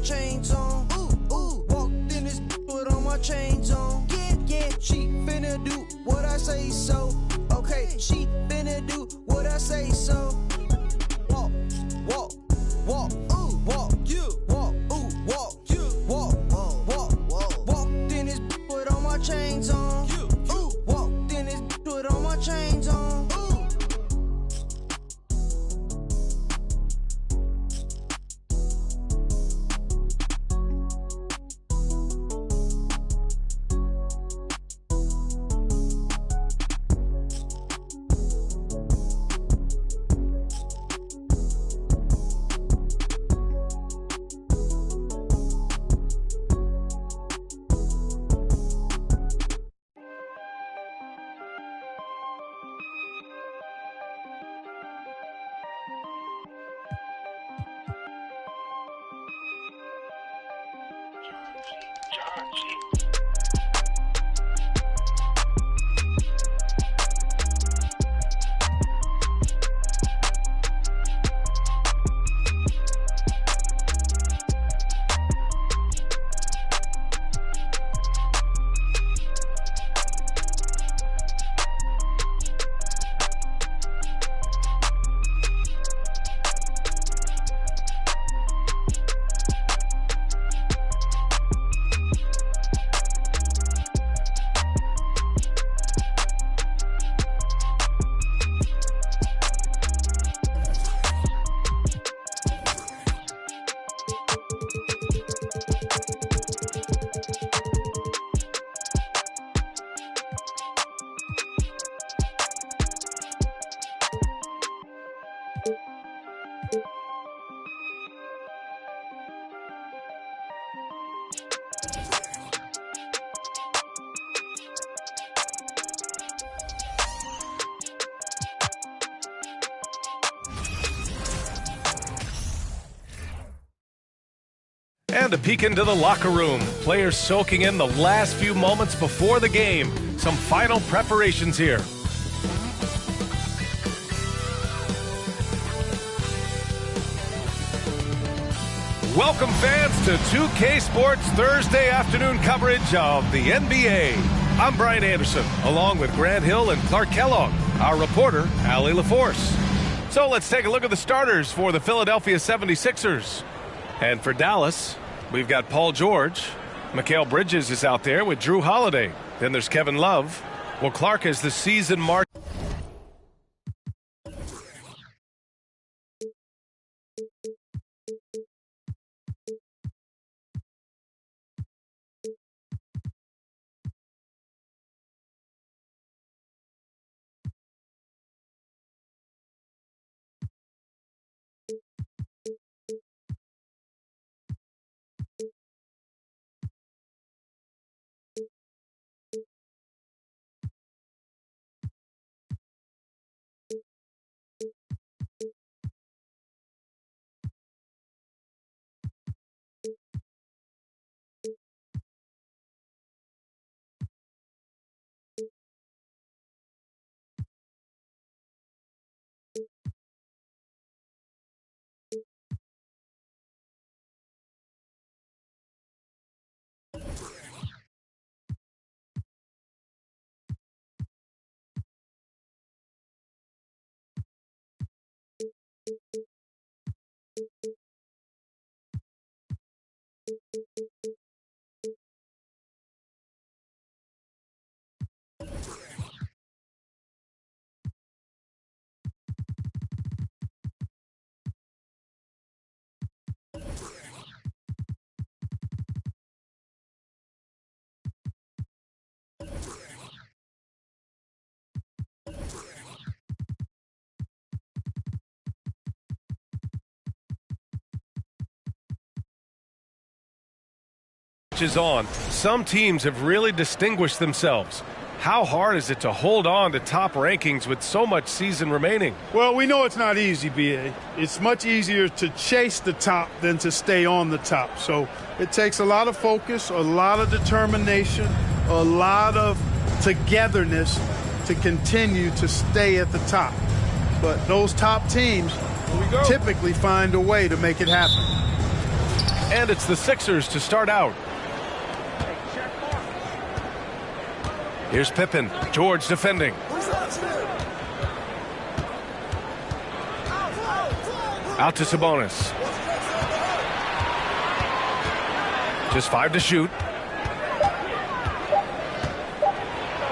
chains on. Walked in this with all my chains on. Yeah, she finna do what I say so. Okay, she finna do what I say so. Walk, walk, walk, walk, you walk, walk, you walk, walk. Walked in this with all my chains on. Walked in this with all my chains on. And a peek into the locker room. Players soaking in the last few moments before the game. Some final preparations here. Welcome fans to 2K Sports Thursday afternoon coverage of the NBA. I'm Brian Anderson, along with Grant Hill and Clark Kellogg, our reporter, Allie LaForce. So let's take a look at the starters for the Philadelphia 76ers. And for Dallas, we've got Paul George. Mikal Bridges is out there with Drew Holiday. Then there's Kevin Love. Well, Clark is the season mark. Is on. Some teams have really distinguished themselves. How hard is it to hold on to top rankings with so much season remaining? Well, we know it's not easy, B.A. It's much easier to chase the top than to stay on the top. So it takes a lot of focus, a lot of determination, a lot of togetherness to continue to stay at the top. But those top teams typically find a way to make it happen. And it's the Sixers to start out. Here's Pippen. George defending. Out to Sabonis. Just 5 to shoot.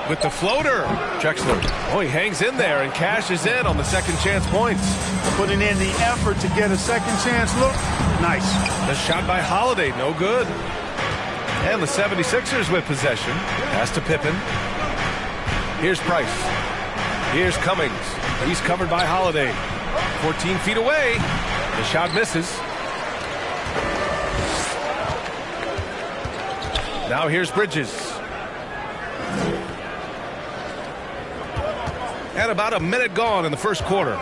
With the floater. Drexler. Oh, he hangs in there and cashes in on the second chance points. Putting in the effort to get a second chance look. Nice. The shot by Holiday, no good. And the 76ers with possession. Pass to Pippen. Here's Price. Here's Cummings. He's covered by Holiday. 14 feet away. The shot misses. Now here's Bridges. And about a minute gone in the first quarter.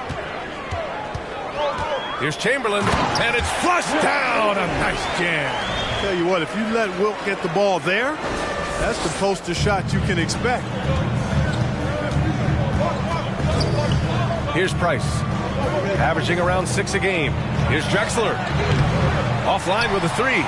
Here's Chamberlain, and it's flushed down. A nice jam. Tell you what, if you let Wilt get the ball there, that's the poster shot you can expect. Here's Price, averaging around 6 a game. Here's Drexler, offline with a 3.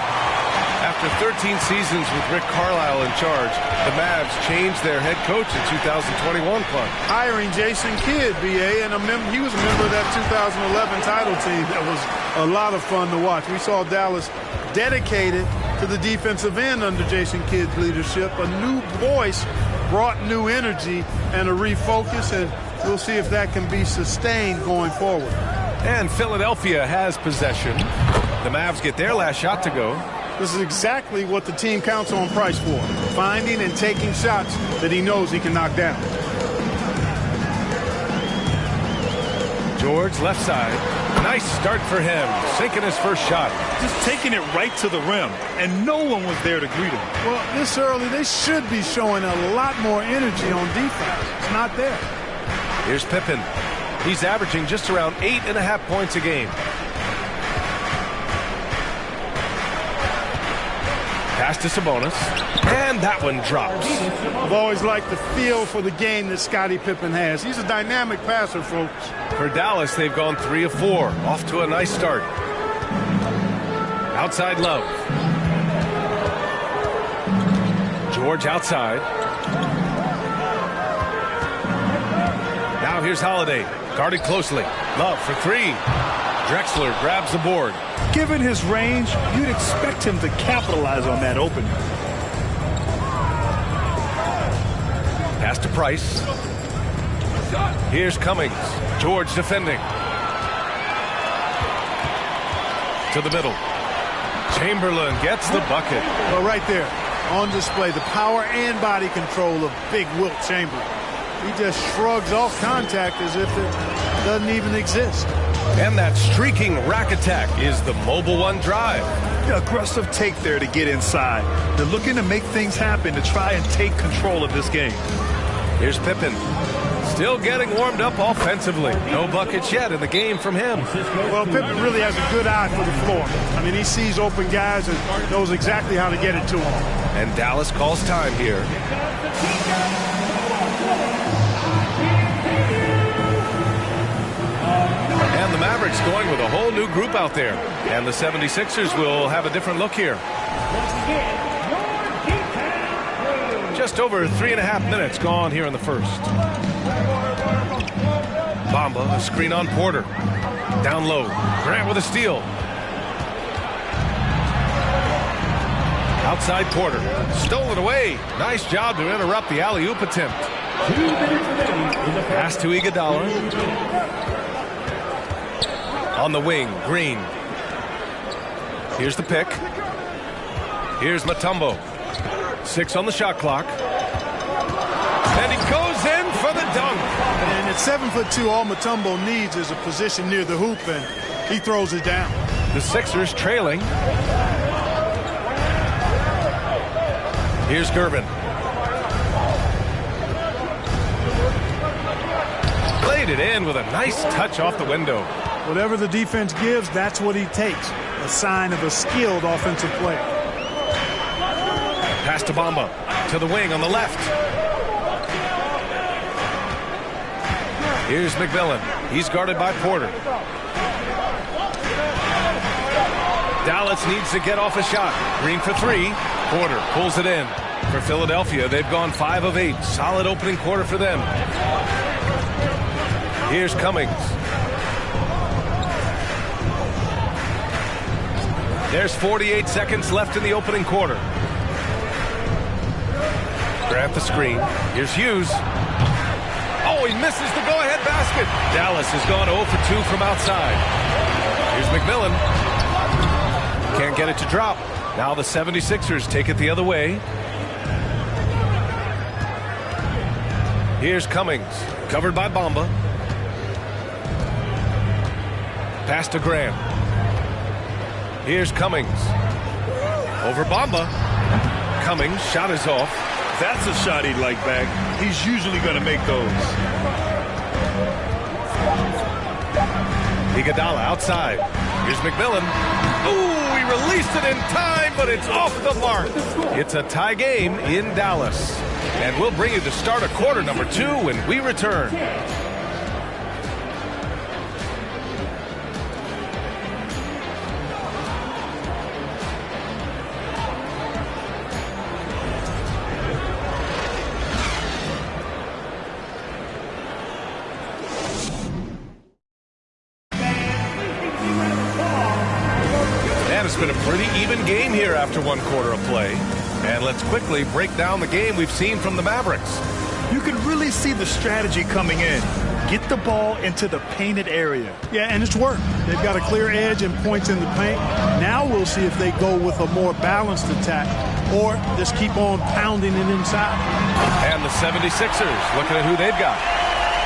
After 13 seasons with Rick Carlisle in charge, the Mavs changed their head coach in 2021, Clark. Hiring Jason Kidd, B.A., and he was a member of that 2011 title team. That was a lot of fun to watch. We saw Dallas dedicated to the defensive end under Jason Kidd's leadership. A new voice brought new energy and a refocus, and we'll see if that can be sustained going forward. And Philadelphia has possession. The Mavs get their last shot to go. This is exactly what the team counts on Price for, finding and taking shots that he knows he can knock down. George, left side. Nice start for him, sinking his first shot. Just taking it right to the rim, and no one was there to greet him. Well, this early, they should be showing a lot more energy on defense. It's not there. Here's Pippen. He's averaging just around 8.5 points a game. Pass to Sabonis, and that one drops. I've always liked the feel for the game that Scottie Pippen has. He's a dynamic passer, folks. For Dallas, they've gone 3 of 4, off to a nice start. Outside Love. George outside. Now here's Holiday, guarded closely. Love for 3. Drexler grabs the board. Given his range, you'd expect him to capitalize on that opening. Pass to Price. Here's Cummings. George defending. To the middle. Chamberlain gets the bucket. Well, right there, on display, the power and body control of big Wilt Chamberlain. He just shrugs off contact as if it doesn't even exist. And that streaking rack attack is the Mobile One drive. Aggressive take there to get inside. They're looking to make things happen to try and take control of this game. Here's Pippen. Still getting warmed up offensively. No buckets yet in the game from him. Well, Pippen really has a good eye for the floor. I mean, he sees open guys and knows exactly how to get it to them. And Dallas calls time here. And the Mavericks going with a whole new group out there. And the 76ers will have a different look here. Just over 3.5 minutes gone here in the first. Bamba, a screen on Porter. Down low. Grant with a steal. Outside Porter. Stolen away. Nice job to interrupt the alley-oop attempt. Pass to Iguodala. On the wing, Green. Here's the pick. Here's Mutombo. 6 on the shot clock. And he goes in for the dunk. And at 7'2", all Mutombo needs is a position near the hoop, and he throws it down. The Sixers trailing. Here's Gervin. Played it in with a nice touch off the window. Whatever the defense gives, that's what he takes. A sign of a skilled offensive player. Pass to Bamba. To the wing on the left. Here's McMillan. He's guarded by Porter. Dallas needs to get off a shot. Green for 3. Porter pulls it in. For Philadelphia, they've gone 5 of 8. Solid opening quarter for them. Here's Cummings. There's 48 seconds left in the opening quarter. Grant the screen. Here's Hughes. Oh, he misses the go-ahead basket. Dallas has gone 0 for 2 from outside. Here's McMillan. Can't get it to drop. Now the 76ers take it the other way. Here's Cummings. Covered by Bamba. Pass to Grant. Here's Cummings. Over Bamba. Cummings, shot is off. That's a shot he'd like back. He's usually going to make those. Iguodala outside. Here's McMillan. Ooh, he released it in time, but it's off the mark. It's a tie game in Dallas. And we'll bring you the start of quarter number 2 when we return. It's been a pretty even game here after 1 quarter of play. And let's quickly break down the game we've seen from the Mavericks. You can really see the strategy coming in. Get the ball into the painted area. Yeah, and it's worked. They've got a clear edge and points in the paint. Now we'll see if they go with a more balanced attack or just keep on pounding it inside. And the 76ers, looking at who they've got.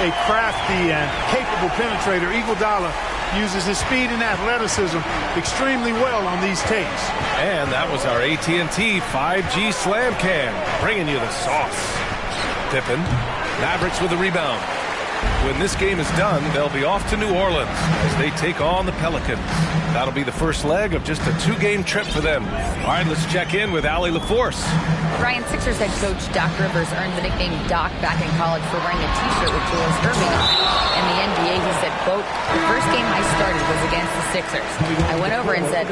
A crafty and capable penetrator, Iguodala, uses his speed and athleticism extremely well on these tapes. And that was our AT&T 5G Slam Cam, bringing you the sauce. Pippen, Mavericks with the rebound. When this game is done, they'll be off to New Orleans as they take on the Pelicans. That'll be the first leg of just a 2-game trip for them. All right, let's check in with Allie LaForce. Ryan, Sixers head coach Doc Rivers earned the nickname Doc back in college for wearing a T-shirt with Julius Erving on it. In the NBA, he said, quote, "The first game I started was against the Sixers. I went over and said,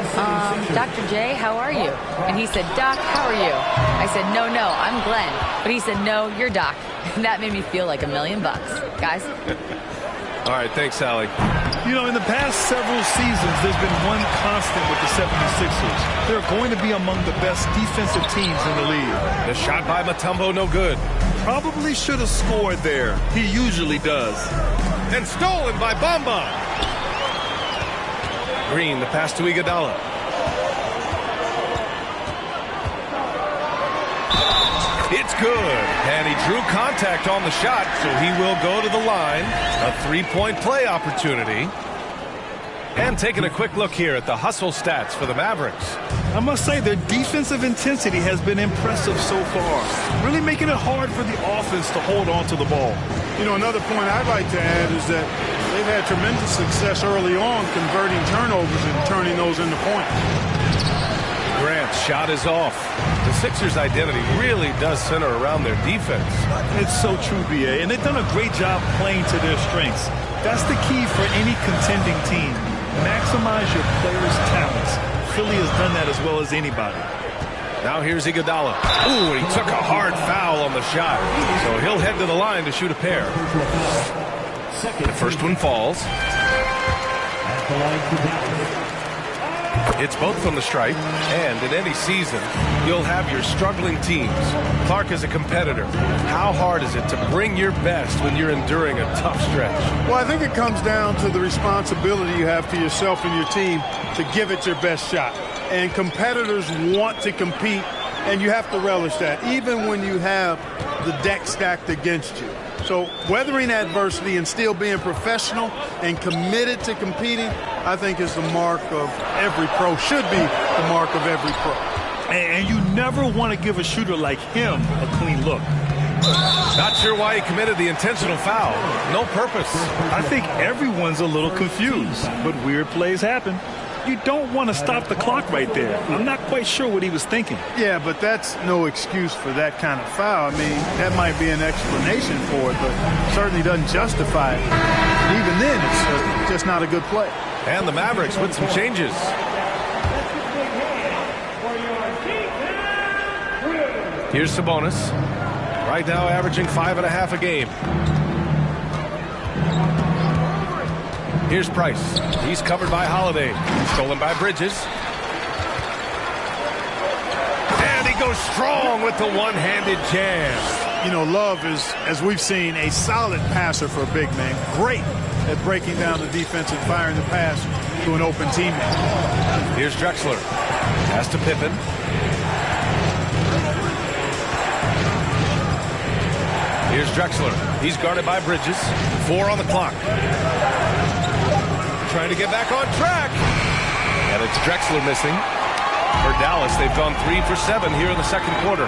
Dr. J, how are you?" And he said, "Doc, how are you?" I said, no, I'm Glenn." But he said, "No, you're Doc." And that made me feel like $1 million. Guys? All right, thanks, Allie. You know, in the past several seasons, there's been one constant with the 76ers. They're going to be among the best defensive teams in the league. The shot by Mutombo, no good. Probably should have scored there. He usually does. And stolen by Bamba. Green, the pass to Iguodala. It's good. And he drew contact on the shot, so he will go to the line. A 3-point play opportunity. And taking a quick look here at the hustle stats for the Mavericks. I must say their defensive intensity has been impressive so far, really making it hard for the offense to hold on to the ball. You know, another point I'd like to add is that they've had tremendous success early on converting turnovers and turning those into points. Grant's shot is off. The Sixers' identity really does center around their defense. It's so true, B.A., and they've done a great job playing to their strengths. That's the key for any contending team. Maximize your players' talents. Philly has done that as well as anybody. Now here's Iguodala. Ooh, he took a hard foul on the shot. So he'll head to the line to shoot a pair. The first one falls. It's both from the stripe, and in any season, you'll have your struggling teams. Clark is a competitor. How hard is it to bring your best when you're enduring a tough stretch? Well, I think it comes down to the responsibility you have to yourself and your team to give it your best shot. And competitors want to compete, and you have to relish that, even when you have the deck stacked against you. So weathering adversity and still being professional and committed to competing, I think is the mark of every pro, should be the mark of every pro. And you never want to give a shooter like him a clean look. Not sure why he committed the intentional foul. No purpose. I think everyone's a little confused, but weird plays happen. You don't want to stop the clock right there. I'm not quite sure what he was thinking. Yeah, but that's no excuse for that kind of foul. I mean, that might be an explanation for it, but certainly doesn't justify it. Even then, it's just not a good play. And the Mavericks with some changes. Here's Sabonis. Right now averaging 5.5 a game. Here's Price. He's covered by Holiday. Stolen by Bridges. And he goes strong with the one-handed jam. You know, Love is, as we've seen, a solid passer for a big man. Great at breaking down the defense and firing the pass to an open teammate. Here's Drexler. Pass to Pippen. Here's Drexler. He's guarded by Bridges. 4 on the clock. Trying to get back on track. And it's Drexler missing. For Dallas, they've gone 3 for 7 here in the second quarter.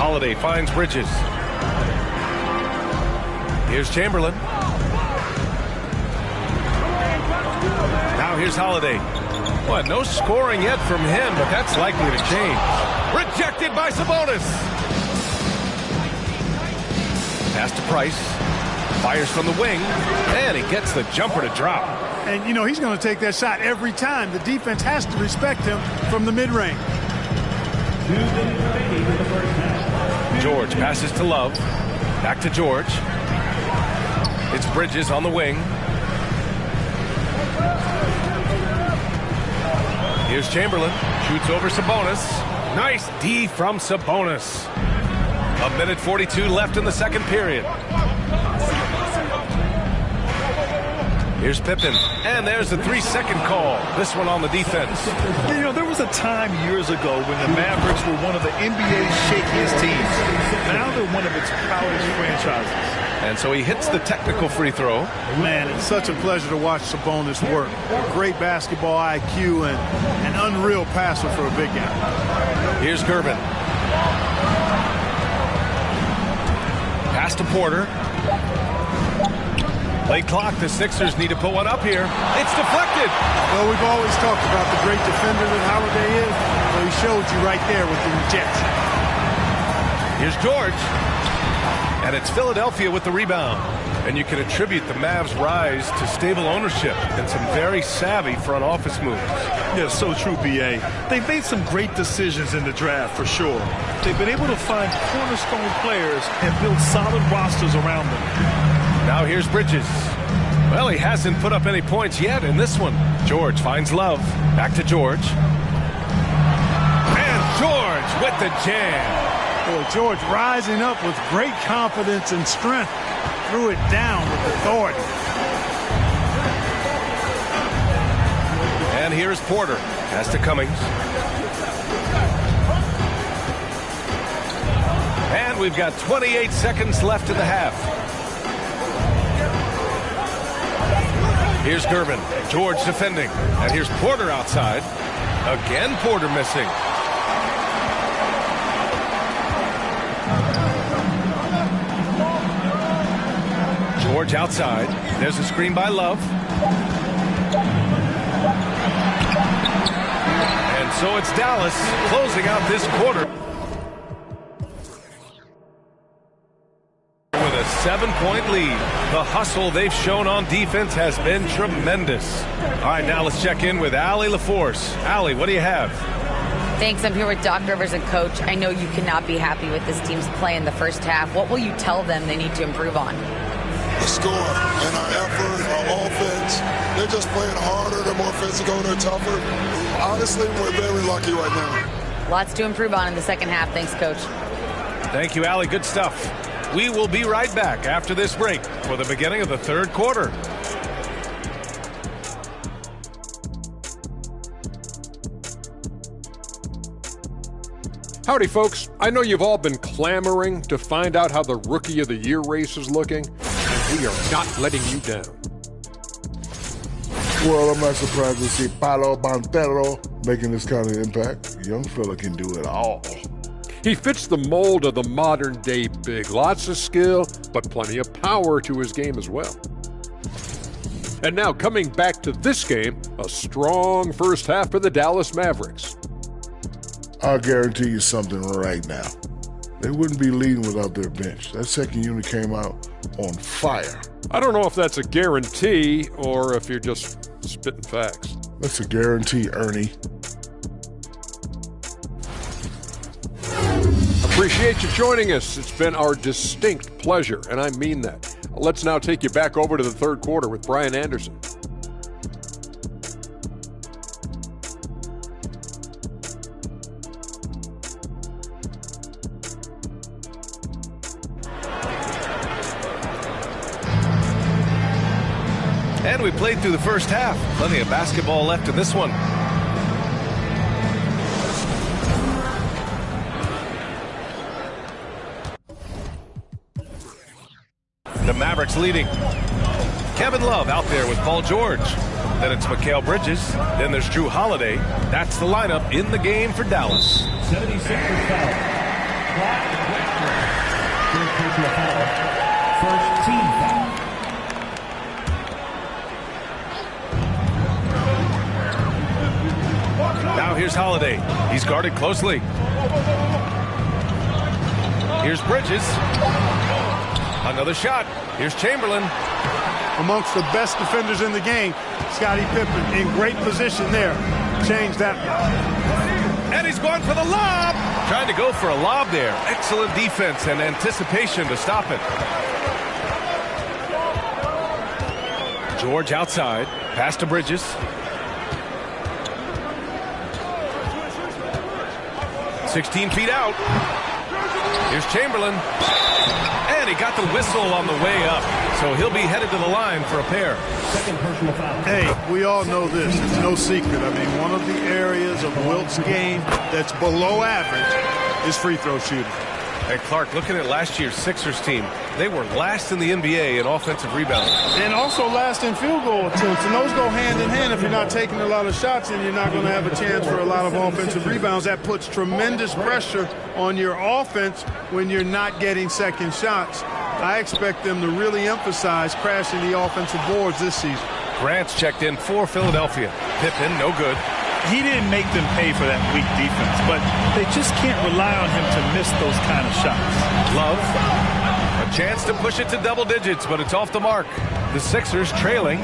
Holiday finds Bridges. Here's Chamberlain. Now here's Holiday. Well, no scoring yet from him, but that's likely to change. Rejected by Sabonis. Pass to Price. Fires from the wing, and he gets the jumper to drop. And, you know, he's going to take that shot every time. The defense has to respect him from the mid-range. George passes to Love. Back to George. It's Bridges on the wing. Here's Chamberlain. Shoots over Sabonis. Nice D from Sabonis. 1:42 left in the second period. Here's Pippen, and there's a 3-second call. This one on the defense. You know, there was a time years ago when the Mavericks were one of the NBA's shakiest teams. Now they're one of its proudest franchises. And so he hits the technical free throw. Man, it's such a pleasure to watch Sabonis work. Great basketball IQ and an unreal passer for a big guy. Here's Gervin. Pass to Porter. Late clock, the Sixers need to put one up here. It's deflected. Well, we've always talked about the great defender that Holiday is. Well, he showed you right there with the rejection. Here's George. And it's Philadelphia with the rebound. And you can attribute the Mavs' rise to stable ownership and some very savvy front office moves. Yeah, so true, B.A. They've made some great decisions in the draft, for sure. They've been able to find cornerstone players and build solid rosters around them. Now here's Bridges. Well, he hasn't put up any points yet in this one. George finds Love. Back to George. And George with the jam. Boy, George rising up with great confidence and strength. Threw it down with authority. And here's Porter. Pass to Cummings. And we've got 28 seconds left in the half. Here's Gervin. George defending. And here's Porter outside. Again, Porter missing. George outside. There's a screen by Love. And so it's Dallas closing out this quarter with a 7-point lead. The hustle they've shown on defense has been tremendous. All right, now let's check in with Allie LaForce. Allie, what do you have? Thanks. I'm here with Doc Rivers and Coach. I know you cannot be happy with this team's play in the first half. What will you tell them they need to improve on? The score and our effort, our offense. They're just playing harder. They're more physical. They're tougher. Honestly, we're very lucky right now. Lots to improve on in the second half. Thanks, Coach. Thank you, Allie. Good stuff. We will be right back after this break for the beginning of the third quarter. Howdy, folks. I know you've all been clamoring to find out how the Rookie of the Year race is looking, and we are not letting you down. Well, I'm not surprised to see Paolo Banchero making this kind of impact. Young fella can do it all. He fits the mold of the modern-day big. Lots of skill, but plenty of power to his game as well. And now, coming back to this game, a strong first half for the Dallas Mavericks. I'll guarantee you something right now. They wouldn't be leading without their bench. That second unit came out on fire. I don't know if that's a guarantee or if you're just spitting facts. That's a guarantee, Ernie. Appreciate you joining us. It's been our distinct pleasure, and I mean that. Let's now take you back over to the third quarter with Brian Anderson. And we played through the first half. Plenty of basketball left in this one. The Mavericks leading. Kevin Love out there with Paul George. Then it's Mikal Bridges. Then there's Drew Holiday. That's the lineup in the game for Dallas. 76 foul. First personal foul. First team foul. Now here's Holiday. He's guarded closely. Here's Bridges. Another shot. Here's Chamberlain. Amongst the best defenders in the game, Scottie Pippen in great position there. Change that. And he's going for the lob. Trying to go for a lob there. Excellent defense and anticipation to stop it. George outside. Pass to Bridges. 16 feet out. Here's Chamberlain. And he got the whistle on the way up. So he'll be headed to the line for a pair. Second personal foul. Hey, we all know this. It's no secret. I mean, one of the areas of Wilt's game that's below average is free throw shooting. And Clark, looking at last year's Sixers team, they were last in the NBA in offensive rebounding. And also last in field goal attempts. And those go hand in hand. If you're not taking a lot of shots, then you're not going to have a chance for a lot of offensive rebounds. That puts tremendous pressure on your offense when you're not getting second shots. I expect them to really emphasize crashing the offensive boards this season. Grant's checked in for Philadelphia. Pippen, no good. He didn't make them pay for that weak defense, but they just can't rely on him to miss those kind of shots. Love, a chance to push it to double digits, but it's off the mark. The Sixers trailing.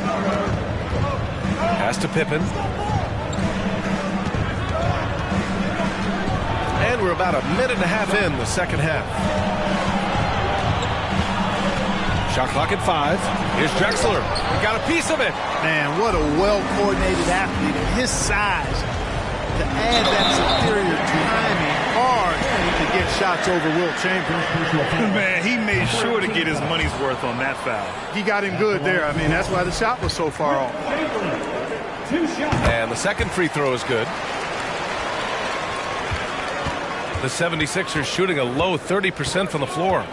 Pass to Pippen. And we're about a minute and a half in the second half. Shot clock at 5. Here's Drexler. He got a piece of it. Man, what a well-coordinated athlete at his size to add that superior timing hard to get shots over Wilt Chamberlain. Man, he made sure to get his money's worth on that foul. He got him good there. I mean, that's why the shot was so far off. And the second free throw is good. The 76ers shooting a low 30% from the floor.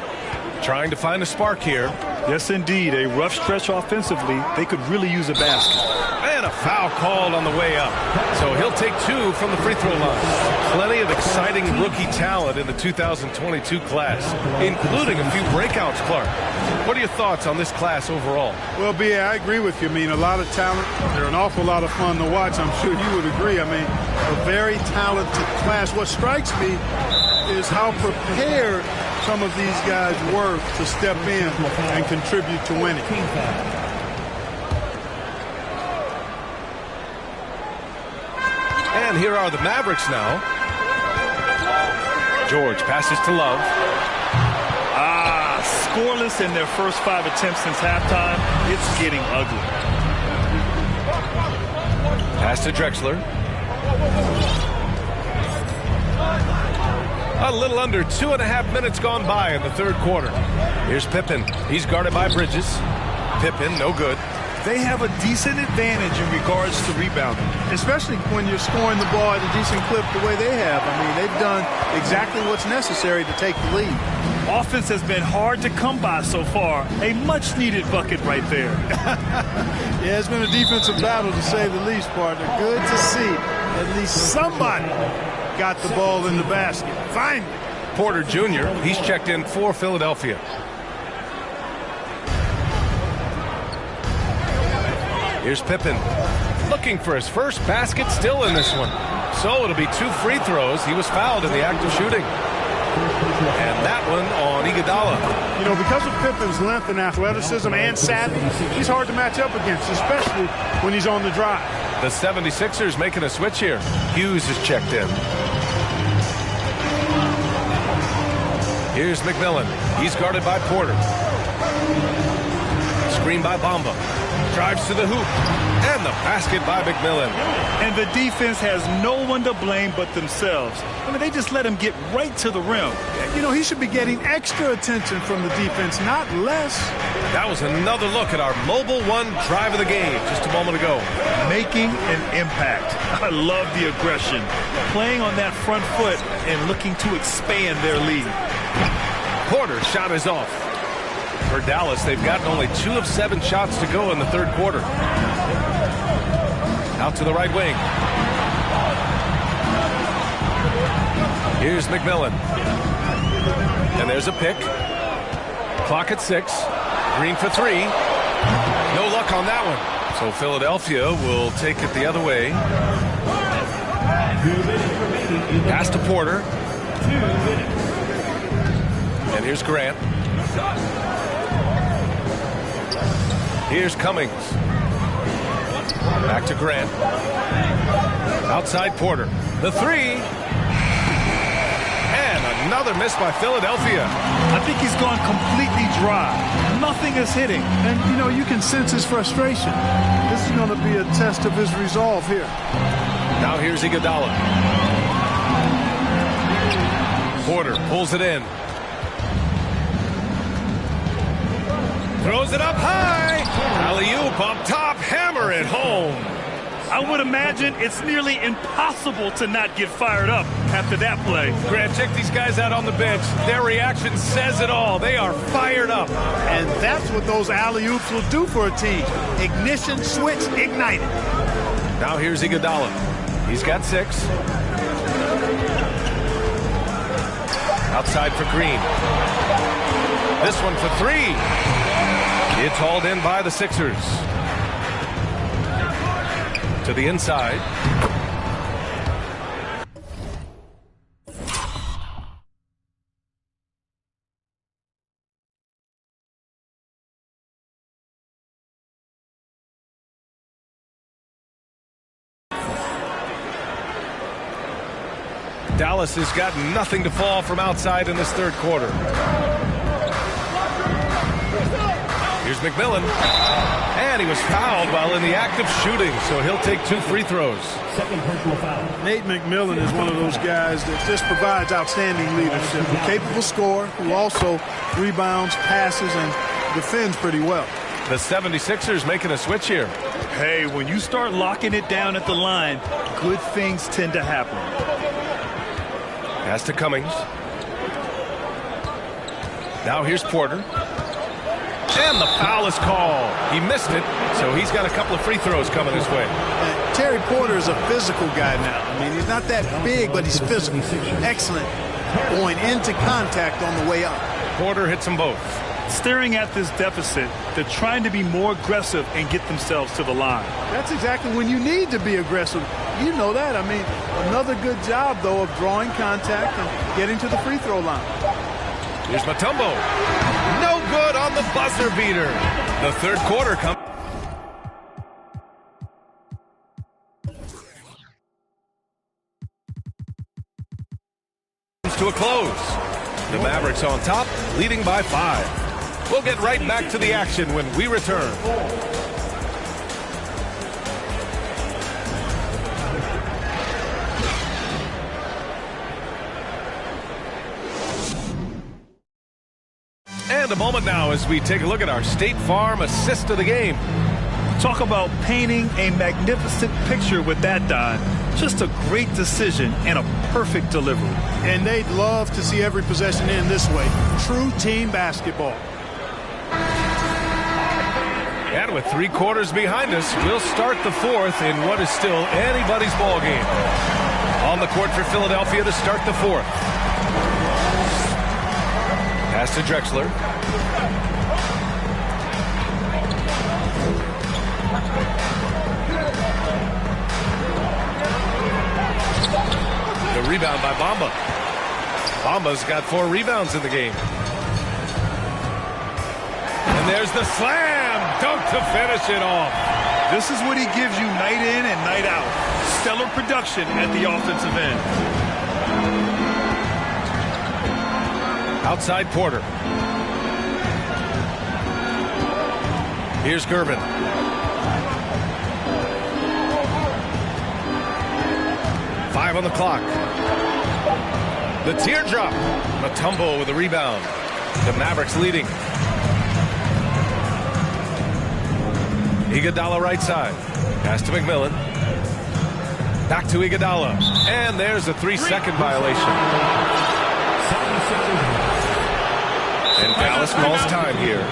Trying to find a spark here. Yes, indeed. A rough stretch offensively. They could really use a basket. And a foul called on the way up. So he'll take 2 from the free throw line. Plenty of exciting rookie talent in the 2022 class, including a few breakouts, Clark. What are your thoughts on this class overall? Well, B.A., I agree with you. I mean, a lot of talent. They're an awful lot of fun to watch. I'm sure you would agree. I mean, a very talented class. What strikes me is how prepared some of these guys were to step in and contribute to winning. And here are the Mavericks now. George passes to Love. Scoreless in their first 5 attempts since halftime. It's getting ugly. Pass to Drexler. A little under 2.5 minutes gone by in the third quarter. Here's Pippen. He's guarded by Bridges. Pippen, no good. They have a decent advantage in regards to rebounding. Especially when you're scoring the ball at a decent clip the way they have. I mean, they've done exactly what's necessary to take the lead. Offense has been hard to come by so far. A much-needed bucket right there. Yeah, it's been a defensive battle, to say the least, partner. Good to see at least somebody got the ball in the basket. Finally. Porter Jr., he's checked in for Philadelphia. Here's Pippen. Looking for his first basket, still in this one. So it'll be 2 free throws. He was fouled in the act of shooting. And that one on Iguodala. You know, because of Pippen's length and athleticism and savvy, he's hard to match up against, especially when he's on the drive. The 76ers making a switch here. Hughes is checked in. Here's McMillan. He's guarded by Porter. Screen by Bamba. Drives to the hoop. And the basket by McMillan. And the defense has no one to blame but themselves. I mean, they just let him get right to the rim. You know, he should be getting extra attention from the defense, not less. That was another look at our Mobile One drive of the game just a moment ago. Making an impact. I love the aggression. Playing on that front foot and looking to expand their lead. Porter's shot is off. For Dallas, they've gotten only 2 of 7 shots to go in the third quarter. Out to the right wing. Here's McMillan. And there's a pick. Clock at 6. Green for 3. No luck on that one. So Philadelphia will take it the other way. Pass to Porter. And here's Grant. Here's Cummings. Back to Grant. Outside Porter. The 3. And another miss by Philadelphia. I think he's gone completely dry. Nothing is hitting. And, you know, you can sense his frustration. This is going to be a test of his resolve here. Now here's Iguodala. Porter pulls it in. Throws it up high. Alley-oop up top. Hammer it home. I would imagine it's nearly impossible to not get fired up after that play. Grant, check these guys out on the bench. Their reaction says it all. They are fired up. And that's what those alley-oops will do for a team. Ignition, switch, ignited. Now here's Iguodala. He's got 6. Outside for Green. This one for 3. It's hauled in by the Sixers. To the inside. Dallas has got nothing to fall from outside in this third quarter. Here's McMillan. And he was fouled while in the act of shooting, so he'll take 2 free throws. Second personal foul. Nate McMillan is one of those guys that just provides outstanding leadership. A capable scorer who also rebounds, passes, and defends pretty well. The 76ers making a switch here. Hey, when you start locking it down at the line, good things tend to happen. Pass to Cummings. Now here's Porter. And the foul is called. He missed it, so he's got a couple of free throws coming his way. Terry Porter is a physical guy now. I mean, he's not that big, but he's physical. Excellent. Going into contact on the way up. Porter hits them both. Staring at this deficit, they're trying to be more aggressive and get themselves to the line. That's exactly when you need to be aggressive. You know that. I mean, another good job, though, of drawing contact and getting to the free throw line. Here's Mutombo. No good on the buzzer beater. The third quarter comes to a close. The Mavericks on top, leading by 5. We'll get right back to the action when we return. And a moment now as we take a look at our State Farm assist of the game. Talk about painting a magnificent picture with that, Don. Just a great decision and a perfect delivery. And they'd love to see every possession end this way. True team basketball. And with 3 quarters behind us, we'll start the fourth in what is still anybody's ball game. On the court for Philadelphia to start the fourth. Pass to Drexler. The rebound by Bamba. Bamba's got 4 rebounds in the game. And there's the slam dunk to finish it off. This is what he gives you night in and night out. Stellar production at the offensive end. Outside Porter. Here's Gervin. Five on the clock. The teardrop. Mutombo with a rebound. The Mavericks leading. Iguodala right side. Pass to McMillan. Back to Iguodala. And there's a 3-second violation. And Dallas calls time here.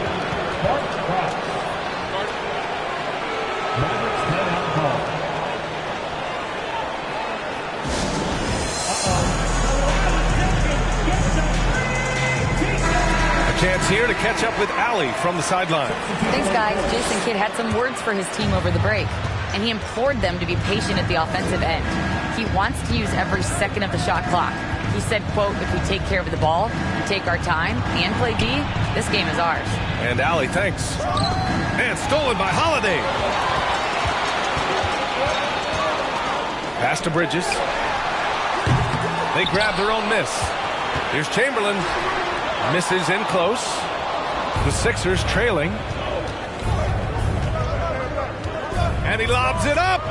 Chance here to catch up with Allie from the sideline. Thanks, guys. Jason Kidd had some words for his team over the break, and he implored them to be patient at the offensive end. He wants to use every second of the shot clock. He said, quote, if we take care of the ball, we take our time, and play D, this game is ours. And Allie, thanks. And stolen by Holiday. Pass to Bridges. They grab their own miss. Here's Chamberlain. Misses in close. The Sixers trailing. And he lobs it up.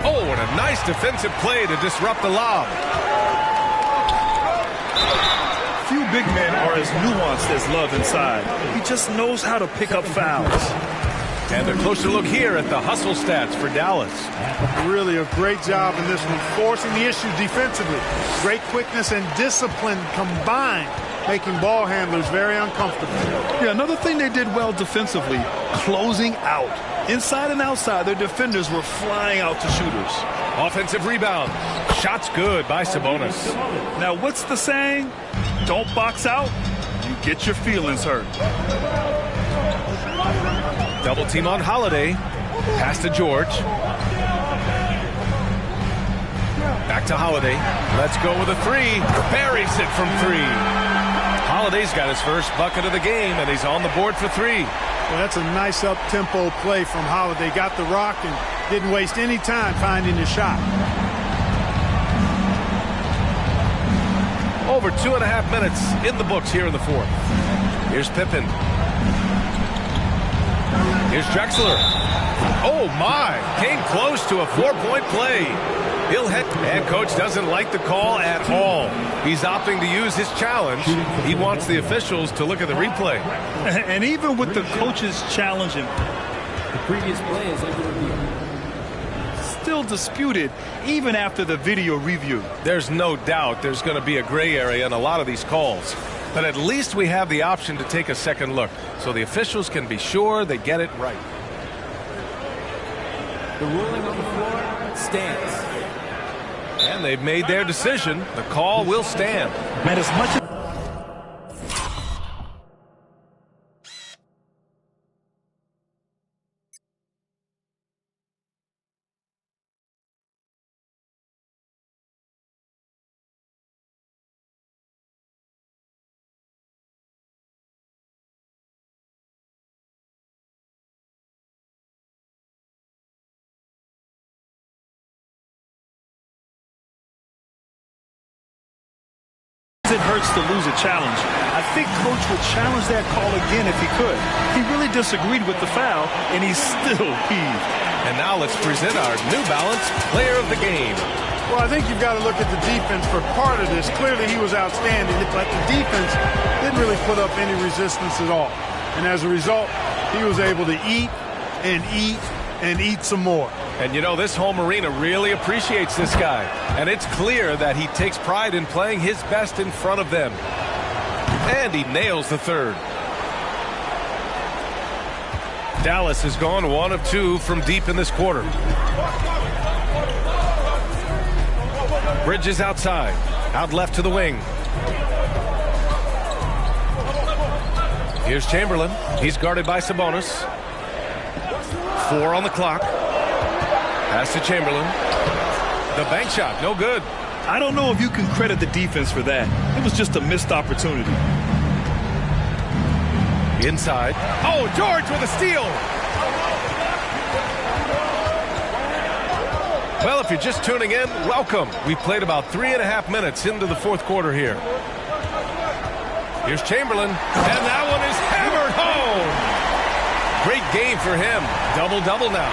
Oh, and a nice defensive play to disrupt the lob. Few big men are as nuanced as Love inside. He just knows how to pick up fouls. And a closer look here at the hustle stats for Dallas. Really a great job in this one, forcing the issue defensively. Great quickness and discipline combined, making ball handlers very uncomfortable. Yeah, another thing they did well defensively, closing out. Inside and outside, their defenders were flying out to shooters. Offensive rebound. Shots good by Sabonis. Now, what's the saying? Don't box out, you get your feelings hurt. Double team on Holiday. Pass to George. Back to Holiday. Let's go with a three. Buries it from three. Holiday's got his first bucket of the game, and he's on the board for three. Well, that's a nice up-tempo play from Holiday. Got the rock and didn't waste any time finding the shot. Over 2.5 minutes in the books here in the fourth. Here's Pippen. Here's Drexler. Oh, my. Came close to a 4-point play. He'll head, and coach doesn't like the call at all. He's opting to use his challenge. He wants the officials to look at the replay. And even with the coaches challenging, The previous play is under review. still disputed even after the video review. There's no doubt there's going to be a gray area in a lot of these calls. But at least we have the option to take a second look, so the officials can be sure they get it right. The ruling on the floor stands. And they've made their decision. The call will stand. Man, as much as it hurts to lose a challenge, I think coach would challenge that call again if he could. He really disagreed with the foul, and he still heaved. And now let's present our New Balance Player of the Game. Well, I think you've got to look at the defense for part of this. Clearly, he was outstanding, but the defense didn't really put up any resistance at all. And as a result, he was able to eat and eat and eat some more. And you know, this home arena really appreciates this guy. And it's clear that he takes pride in playing his best in front of them. And he nails the third. Dallas has gone 1 of 2 from deep in this quarter. Bridges outside. Out left to the wing. Here's Chamberlain. He's guarded by Sabonis. 4 on the clock. Pass to Chamberlain. The bank shot, no good. I don't know if you can credit the defense for that. It was just a missed opportunity. Inside. Oh, George with a steal. Well, if you're just tuning in, welcome. We played about 3.5 minutes into the fourth quarter here. Here's Chamberlain, and that one is hammered home. Great game for him. Double-double now.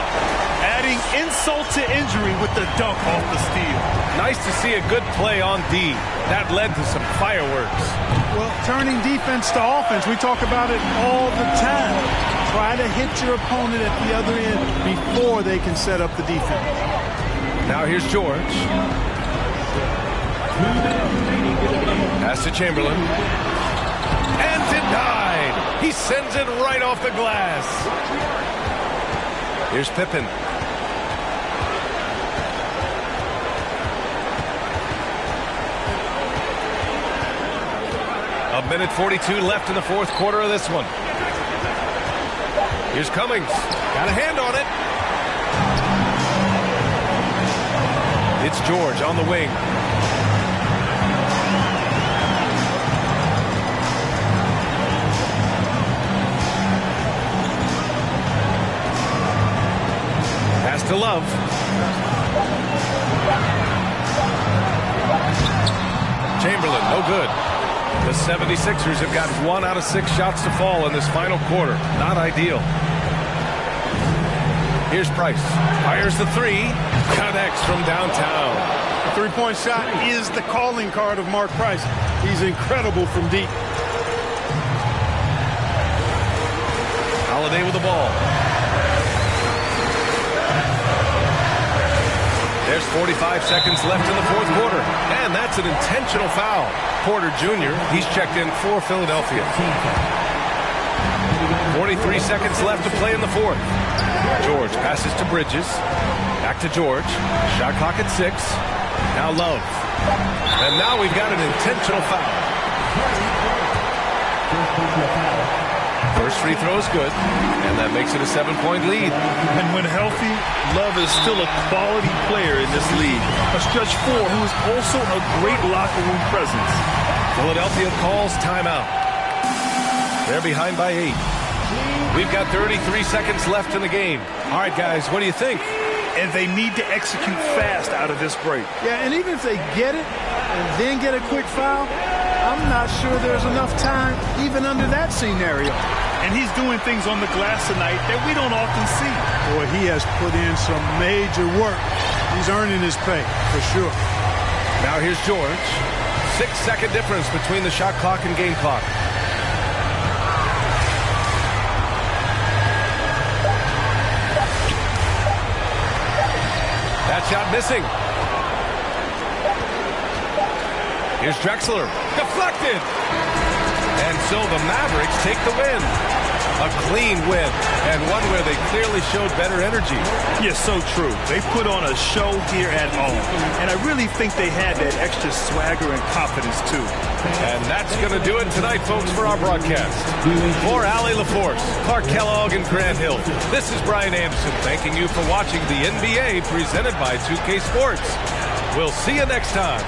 Adding insult to injury with the dunk off the steal. Nice to see a good play on D. That led to some fireworks. Well, turning defense to offense, we talk about it all the time. Try to hit your opponent at the other end before they can set up the defense. Now here's George. Pass to Chamberlain. And denied. He sends it right off the glass. Here's Pippen. A minute 42 left in the fourth quarter of this one. Here's Cummings. Got a hand on it. It's George on the wing. Pass to Love. Chamberlain, no good. The 76ers have got 1 out of 6 shots to fall in this final quarter. Not ideal. Here's Price. Fires the three. Connects from downtown. A three-point shot is the calling card of Mark Price. He's incredible from deep. Holiday with the ball. There's 45 seconds left in the fourth quarter. And that's an intentional foul. Porter Jr., he's checked in for Philadelphia. 43 seconds left to play in the fourth. George passes to Bridges. Back to George. Shot clock at 6. Now Love. And now we've got an intentional foul. First free throw is good, and that makes it a 7-point lead. And when healthy, Love is still a quality player in this league. A stretch 4 who is also a great locker room presence. Philadelphia calls timeout. They're behind by 8. We've got 33 seconds left in the game. All right, guys, what do you think? And they need to execute fast out of this break. Yeah, and even if they get it and then get a quick foul, I'm not sure there's enough time even under that scenario. And he's doing things on the glass tonight that we don't often see. Boy, he has put in some major work. He's earning his pay, for sure. Now here's George. 6-second difference between the shot clock and game clock. That shot missing. Here's Drexler. Deflected. And so the Mavericks take the win. A clean win, and one where they clearly showed better energy. Yeah, so true. They put on a show here at home, and I really think they had that extra swagger and confidence, too. And that's going to do it tonight, folks, for our broadcast. For Allie LaForce, Clark Kellogg, and Grant Hill, this is Brian Anderson thanking you for watching the NBA presented by 2K Sports. We'll see you next time.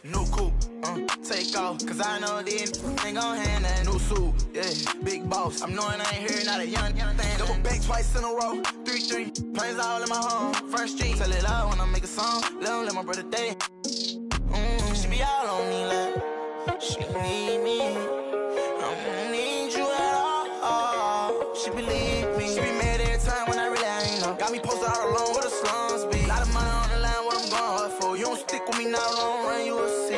New coupe, take off, cause I know this ain't gon' hand that new suit, yeah, big boss. I'm knowing I ain't here, not a young thing. Double back twice in a row, 3-3, planes all in my home, first street. Tell it loud when I make a song, let my brother day. She be all on me like, she need me, I don't need you at all. She believe me, she be mad every time when I really ain't know. Got me posted all alone where the slums be. Lot of money on the line, what I'm going for. You don't stick with me now, long run, you will see.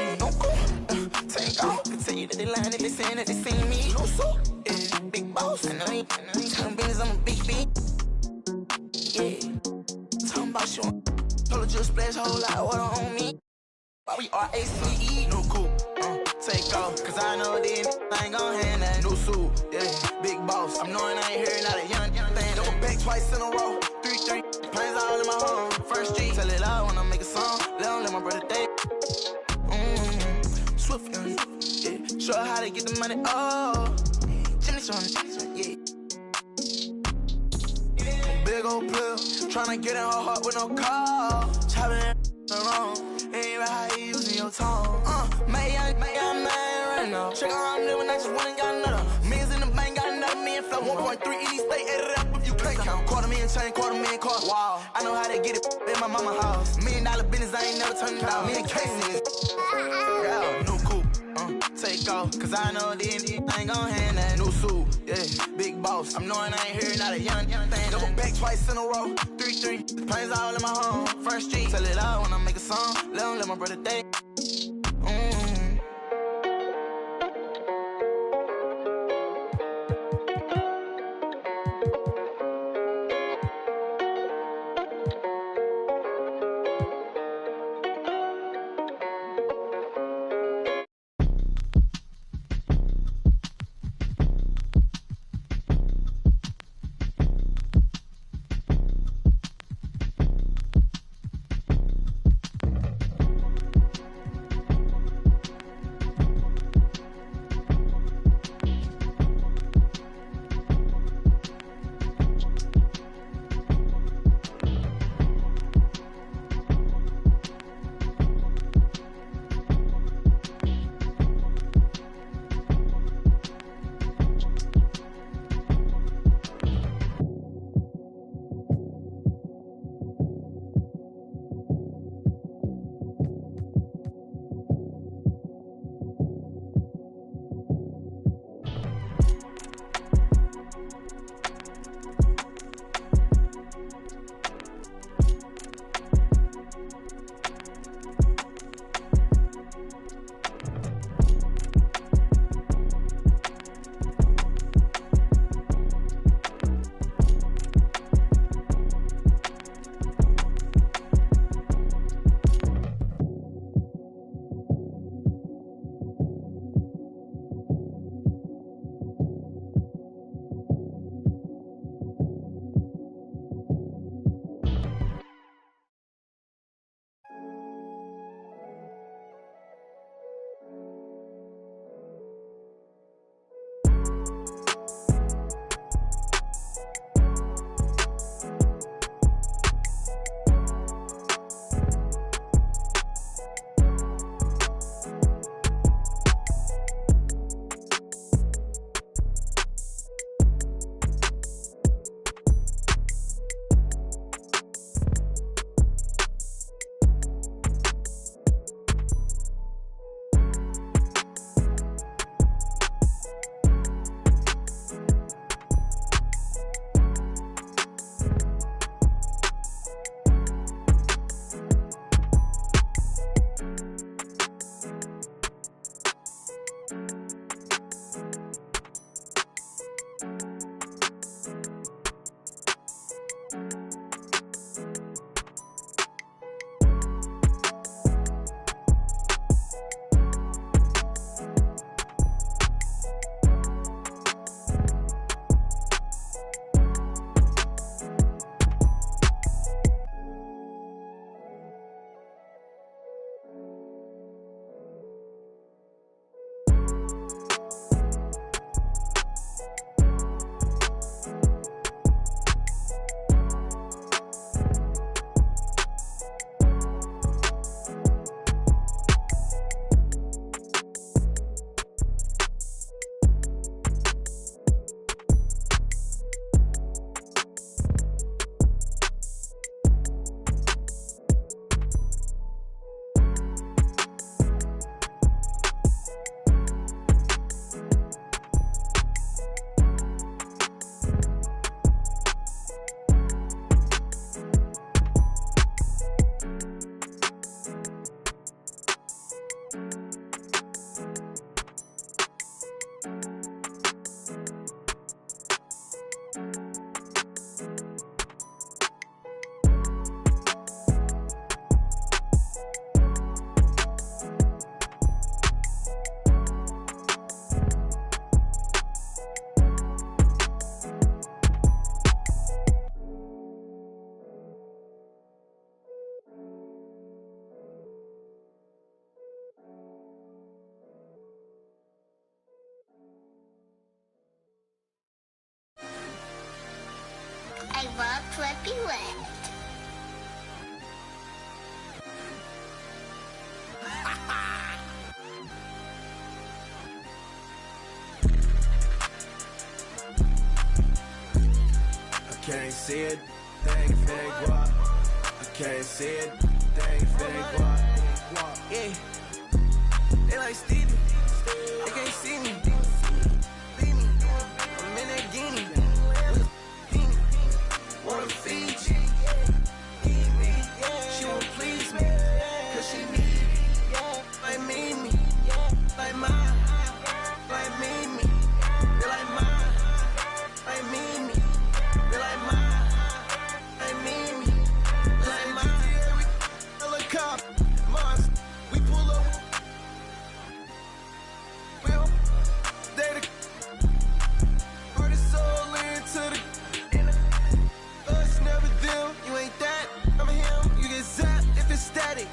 Take off, continue to the line if they saying that they seen me. No suit, yeah, big boss. I know you telling business, I'm a big B. Yeah, talking about you. Told her just splash whole lot of water on me. Why we RACE, new coupe, take off, cause I know this ain't gon' hand that new suit, yeah, big boss. I'm knowing I ain't here, not a young thing. Double back twice in a row. 3-3, planes all in my home. First G, tell it loud when I make a song. Let my brother date. Swift, yeah. Show her how to get the money, oh. Jimmy Sean, yeah. Big old player, tryna get in her heart with no call. Chopping it around, ain't right how you using your tongue. Make young man right now. Check around there when I just went and got another. Millions in the bank, got another million flow. 1.3 in each state, add it up if you can't count. $250,000 chain, $250,000 car. Wow, I know how to get it in my mama house. $1 million business, I ain't never turning down. Me and Casey, yeah, new coupe. Take off, cause I know these ain't gon' hand that new suit, yeah, big boss. I'm knowing I ain't hearing not a young thing. Double back twice in a row, 3-3, planes all in my home. First G, tell it out when I make a song. Let my brother date. flippy wet. I can't see it, thing fake guap. I can't see it, thing fake guap. Yeah, they like Stevie, they can't see me. Leave me, I'm in that guinea. Wanna feed you, eat me. She won't please me, cause she need me. Like me, like mine, like me. They like mine, like me. They like mine, like me. They like mine. Helicopter, Mars, we pull up. Well, they the put his soul into the. Us never them, you ain't that. I'm him, you get zapped if it's static.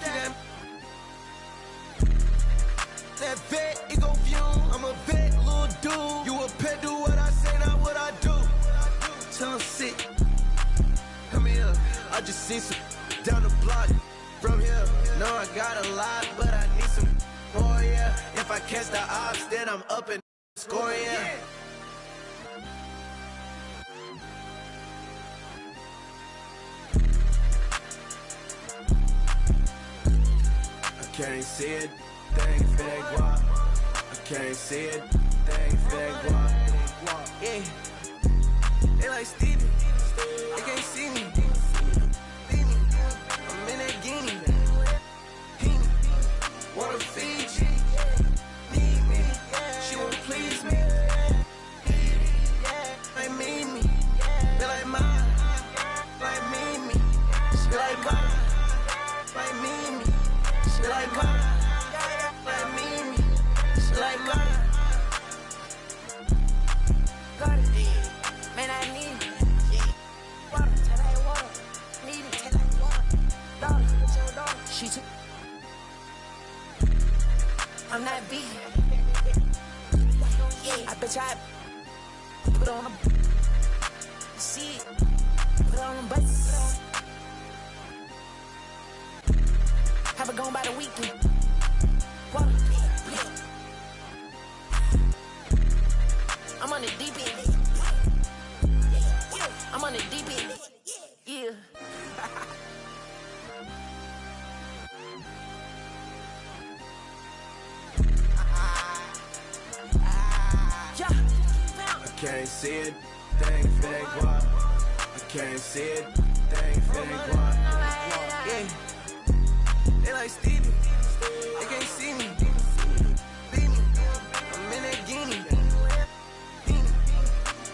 That vet, it go fume. I'm a vet, little dude. You a pet, do what I say, not what I do. Tell him sit. Come here, I just seen some down the block. From here, no, I got a lot, but I need some more, yeah. If I catch the ops, then I'm up and score, yeah. I can't see it, thing fake guap. I can't see it, thing fake guap. Yeah, they like Stevie, they can't see me. Leave me, I'm in that guinea. Wanna feed you, need me. She won't please me. Like me, they like mine, like me. They like mine, like me. She like mine, like me. She like mine. Got it, man, I need it. Water, till I water. Need it till I water. Dollar, it's your dollar. She took. I'm not big. Yeah, I bet I put on a. See it, put on a bus. Have it gone by the weekend. Water. I'm on the deep end. I'm on the deep end. Yeah. I can't see it, thing fake guap. I can't see it, thing fake guap. Yeah. They like Stevie, they can't see me. Leave me, I'm in that guinea.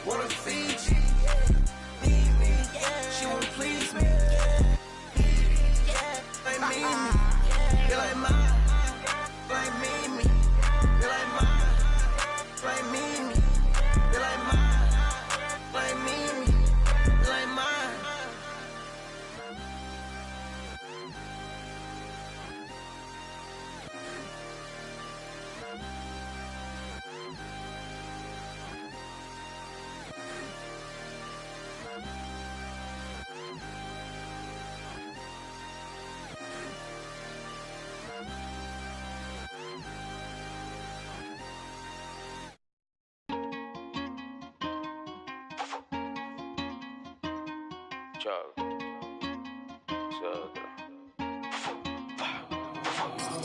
Wanna feed you, need me. She won't please me. Like me, they like mine, like me. They like mine, like me. They like mine, like me. They like mine.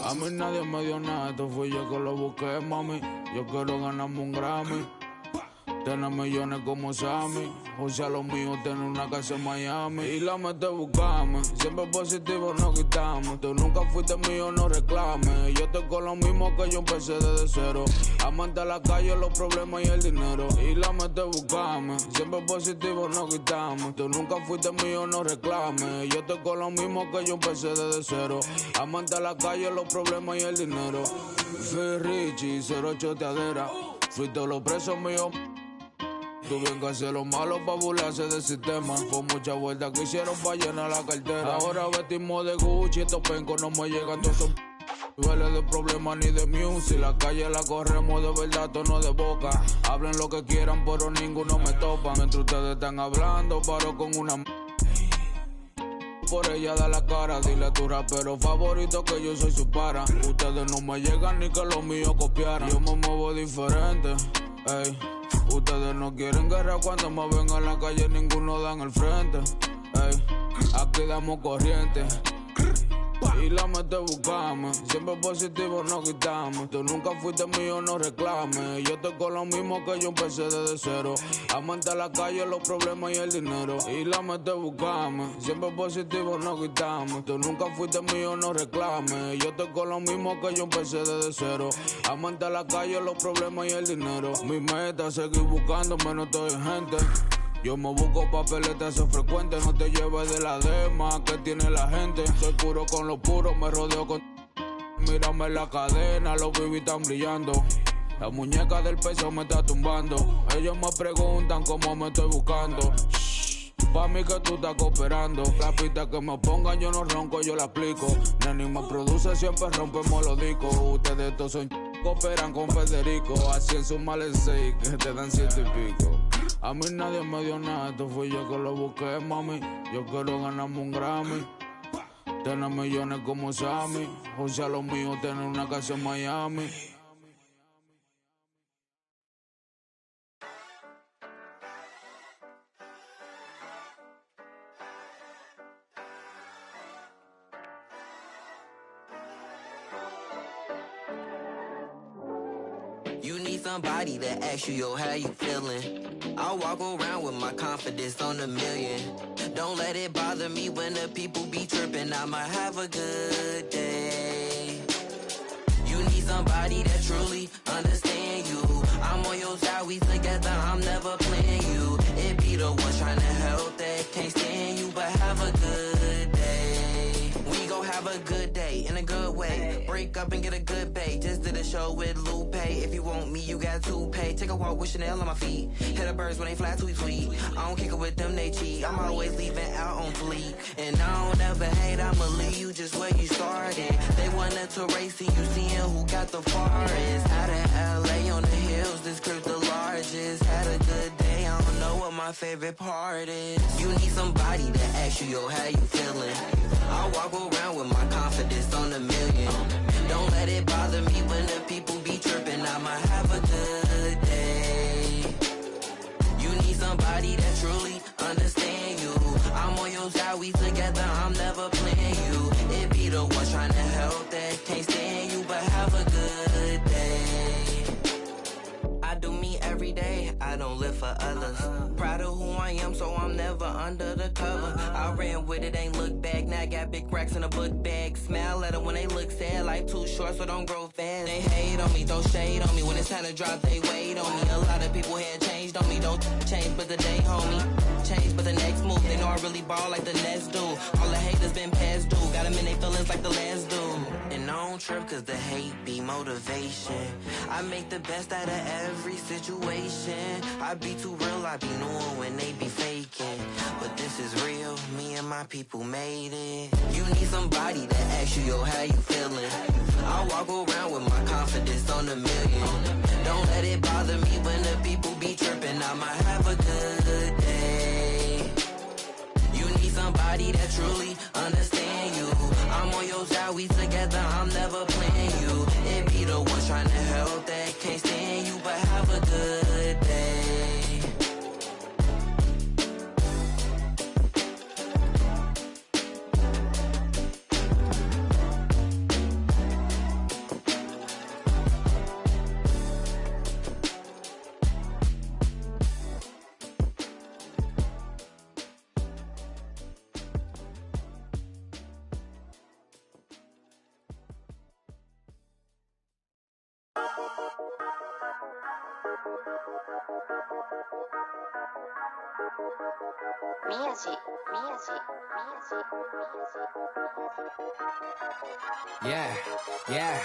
A mí nadie me dio nada, esto fui yo que lo busqué, mami. Yo quiero ganarme un Grammy, tener millones como Sammy. O sea, lo mío, tener una casa en Miami. Y la mete buscame, siempre positivo no quitamos. Tú nunca fuiste mío, no reclames. Yo estoy con lo mismo que yo empecé desde cero. Amante a la calle, los problemas y el dinero. Y la mete buscame, siempre positivo no quitamos. Tú nunca fuiste mío, no reclames. Yo estoy con lo mismo que yo empecé desde cero. Amante a la calle, los problemas y el dinero. Fui Richie, 08 teadera. Fuiste los presos míos. Tú bien que hacer lo malo pa' burlarse del sistema. Con muchas vueltas que hicieron pa' llenar la cartera. Ahora vestimos de Gucci, estos pencos no me llegan todos esos. Duele de problemas ni de music. La calle la corremos de verdad, tono de boca. Hablen lo que quieran, pero ninguno me topa. Mientras ustedes están hablando, paro con una por ella da la cara. Dile a tu rapero favorito que yo soy su para. Ustedes no me llegan ni que lo mío copiaran. Yo me muevo diferente, ey. Ustedes no quieren guerra cuando me ven en la calle, ninguno da en el frente, ey. Aquí damos corriente y la mete buscame. Siempre positivo, no quitamos. Tú nunca fuiste mío, no reclames. Yo estoy con lo mismo que yo empecé desde cero. Amante a la calle, los problemas y el dinero. Y la mete buscame. Siempre positivo, no quitamos. Tú nunca fuiste mío, no reclames. Yo estoy con lo mismo que yo empecé desde cero. Amante a la calle, los problemas y el dinero. Mi meta es seguir buscándome, no estoy en gente. Yo me busco papeletas, eso frecuente. No te lleves de la dema que tiene la gente. Soy puro con lo puro, me rodeo con... Mírame la cadena, los bibis están brillando. La muñeca del peso me está tumbando. Ellos me preguntan cómo me estoy buscando. Shh, pa' mí que tú estás cooperando. La pista que me pongan yo no ronco, yo la aplico. Neni me produce, siempre rompemos los discos. Ustedes todos son cooperan con Federico. Así en su males 6 que te dan 7 y pico. A mí nadie me dio nada, esto fui yo que lo busqué, mami. Yo quiero ganarme un Grammy, tener millones como Sammy. O sea, lo mío, tener una casa en Miami. You need somebody to ask you, yo, how you feeling? I walk around with my confidence on a million. Don't let it bother me when the people be tripping. I'ma have a good day. You need somebody that truly understand you. I'm on your side, we together, I'm never playing you. It be the ones trying to help that can't stand you, but have a good day. We gon' have a good day in a good way. Break up and get a good pay. Just did a show with Lupe. If you want me, you got to pay. Take a walk with Chanel on my feet. Hit the birds when they fly tweet tweet. I don't kick it with them, they cheat. I'm always leaving out on fleek. And I don't ever hate, I'ma leave you just where you started. They wanted to race and you seeing who got the farthest. Out of LA on the hills, this crib the largest. Had a good day, I don't know what my favorite part is. You need somebody to ask you, yo, how you feeling? I walk around with my confidence on a million. Don't let it bother me when the people be tripping. I'ma have a good day. You need somebody that truly understand you. I'm on your side, we together, I'm never playing you. It be the ones trying to help that can't stand you, but have a good day. I do me every day, I don't live for others. Proud of who I am, so I'm never under the cover. I ran with it, ain't look back, now I got big racks in a book bag. Smile at them when they look sad, life too short, so don't grow fast. They hate on me, throw shade on me, when it's time to drop, they wait on me. A lot of people had changed on me, don't change but the day, homie. Change but the next move, they know I really ball like the Nets do. All the haters been past due, got them in their feelings like the last dude. And I don't trip cause the hate be motivation. I make the best out of every situation. I be too real, I be knowing when they be faking. But this is real, me and my people made it. You need somebody to ask you, yo, how you feeling? I walk around with my confidence on a million. Don't let it bother me when the people be tripping. I'ma have a good day. You need somebody that truly understand you. I'm on your side, we together, I'm never playing you. It be the ones trying to help that can't stand you, but have a good day. Yeah,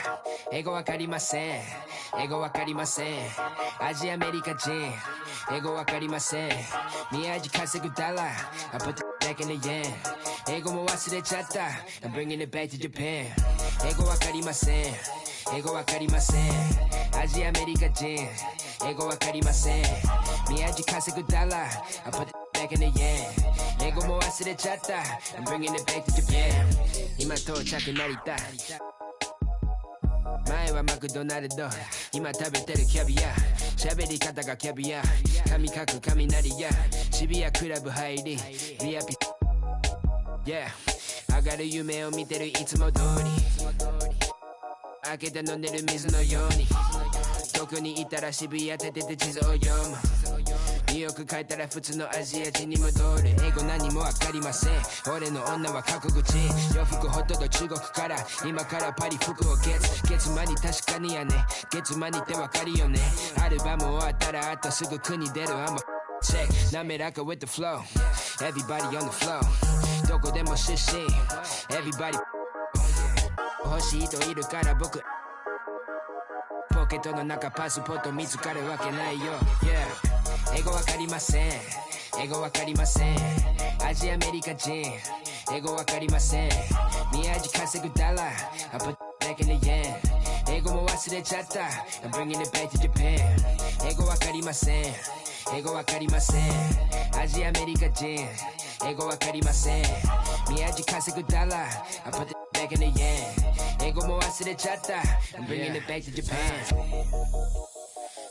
英語わかりません。英語わかりません。アジアメリカ人。英語わかりません。宮地稼ぐダラ。I put the back in the yen。英語も忘れちゃった。I'm bringing it back to Japan。英語わかりません。英語わかりません。アジアメリカ人。英語わかりません。宮地稼ぐダラ。I put the back in the yen. Ego mo wasurechatta. I'm bringing it back to Japan. Ima touchaku narita. 前はマクドナルド今食べてるキャビア喋り方がキャビア神書く雷や渋谷クラブ入りリアピ Yeah 上がる夢を見てるいつも通り開けて飲んでる水のようにどこにいたら渋谷立てて地図を読むニューヨーク帰ったら普通のアジア人に戻る英語何もわかりません俺の女は過去口洋服ほとんど中国から今からパリ服を月間に確かにやね月間にってわかるよねアルバム終わったらあとすぐ国出る I'm a check 滑らか with the flow Everybody on the flow どこでも出身 Everybody 欲しい人いるから僕ポケットの中パスポート見つかるわけないよ Yeah英語わかりません英語わかりませんアジアアメリカ人英語わかりません宮地稼ぐダラ I put back in the yen 英語も忘れちゃった I'm bringing it back to Japan 英語わかりません英語わかりませんアジアアメリカ人英語わかりません宮地稼ぐダラ I put back in the yen 英語も忘れちゃった I'm bringing it back to Japan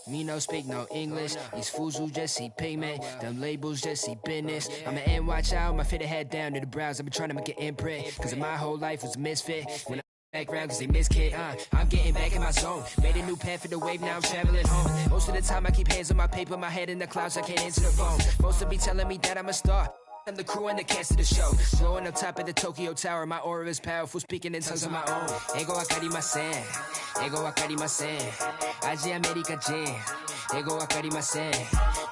Me no speak no English. These fools who just see pigment. Them labels just see business. I'm an NY child, my fitted head down to the brows. I've been trying to make an imprint. Cause my whole life was a misfit. When I background cause they miss kid, I'm getting back in my zone. Made a new path for the wave, now I'm traveling home. Most of the time I keep hands on my paper, my head in the clouds, I can't answer the phone. Most of be telling me that I'm a star. I'm the crew and the cast of the show. Blowing up top of the Tokyo Tower. My aura is powerful, speaking in tongues of my own. Ego wakarimasen. Ego wakarimasen. Aji America Jin. Ego wakarimasen.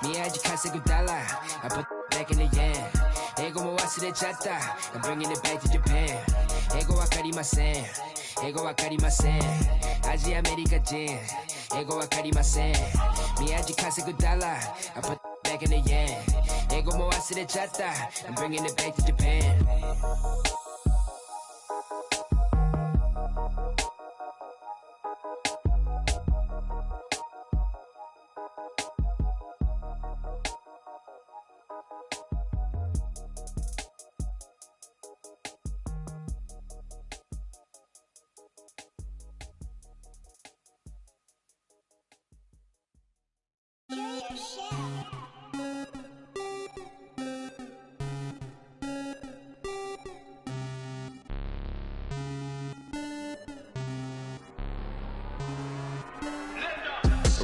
Miyaji kasegu dollar. I put back in the yen. Ego mo wasurechatta. I'm bringing it back to Japan. Ego wakarimasen. Ego wakarimasen. Aji America Jin. Ego wakarimasen. Miyaji kasegu dollar. I put back in the yen. Ego mo wasurechatta. I'm bringing it back to Japan.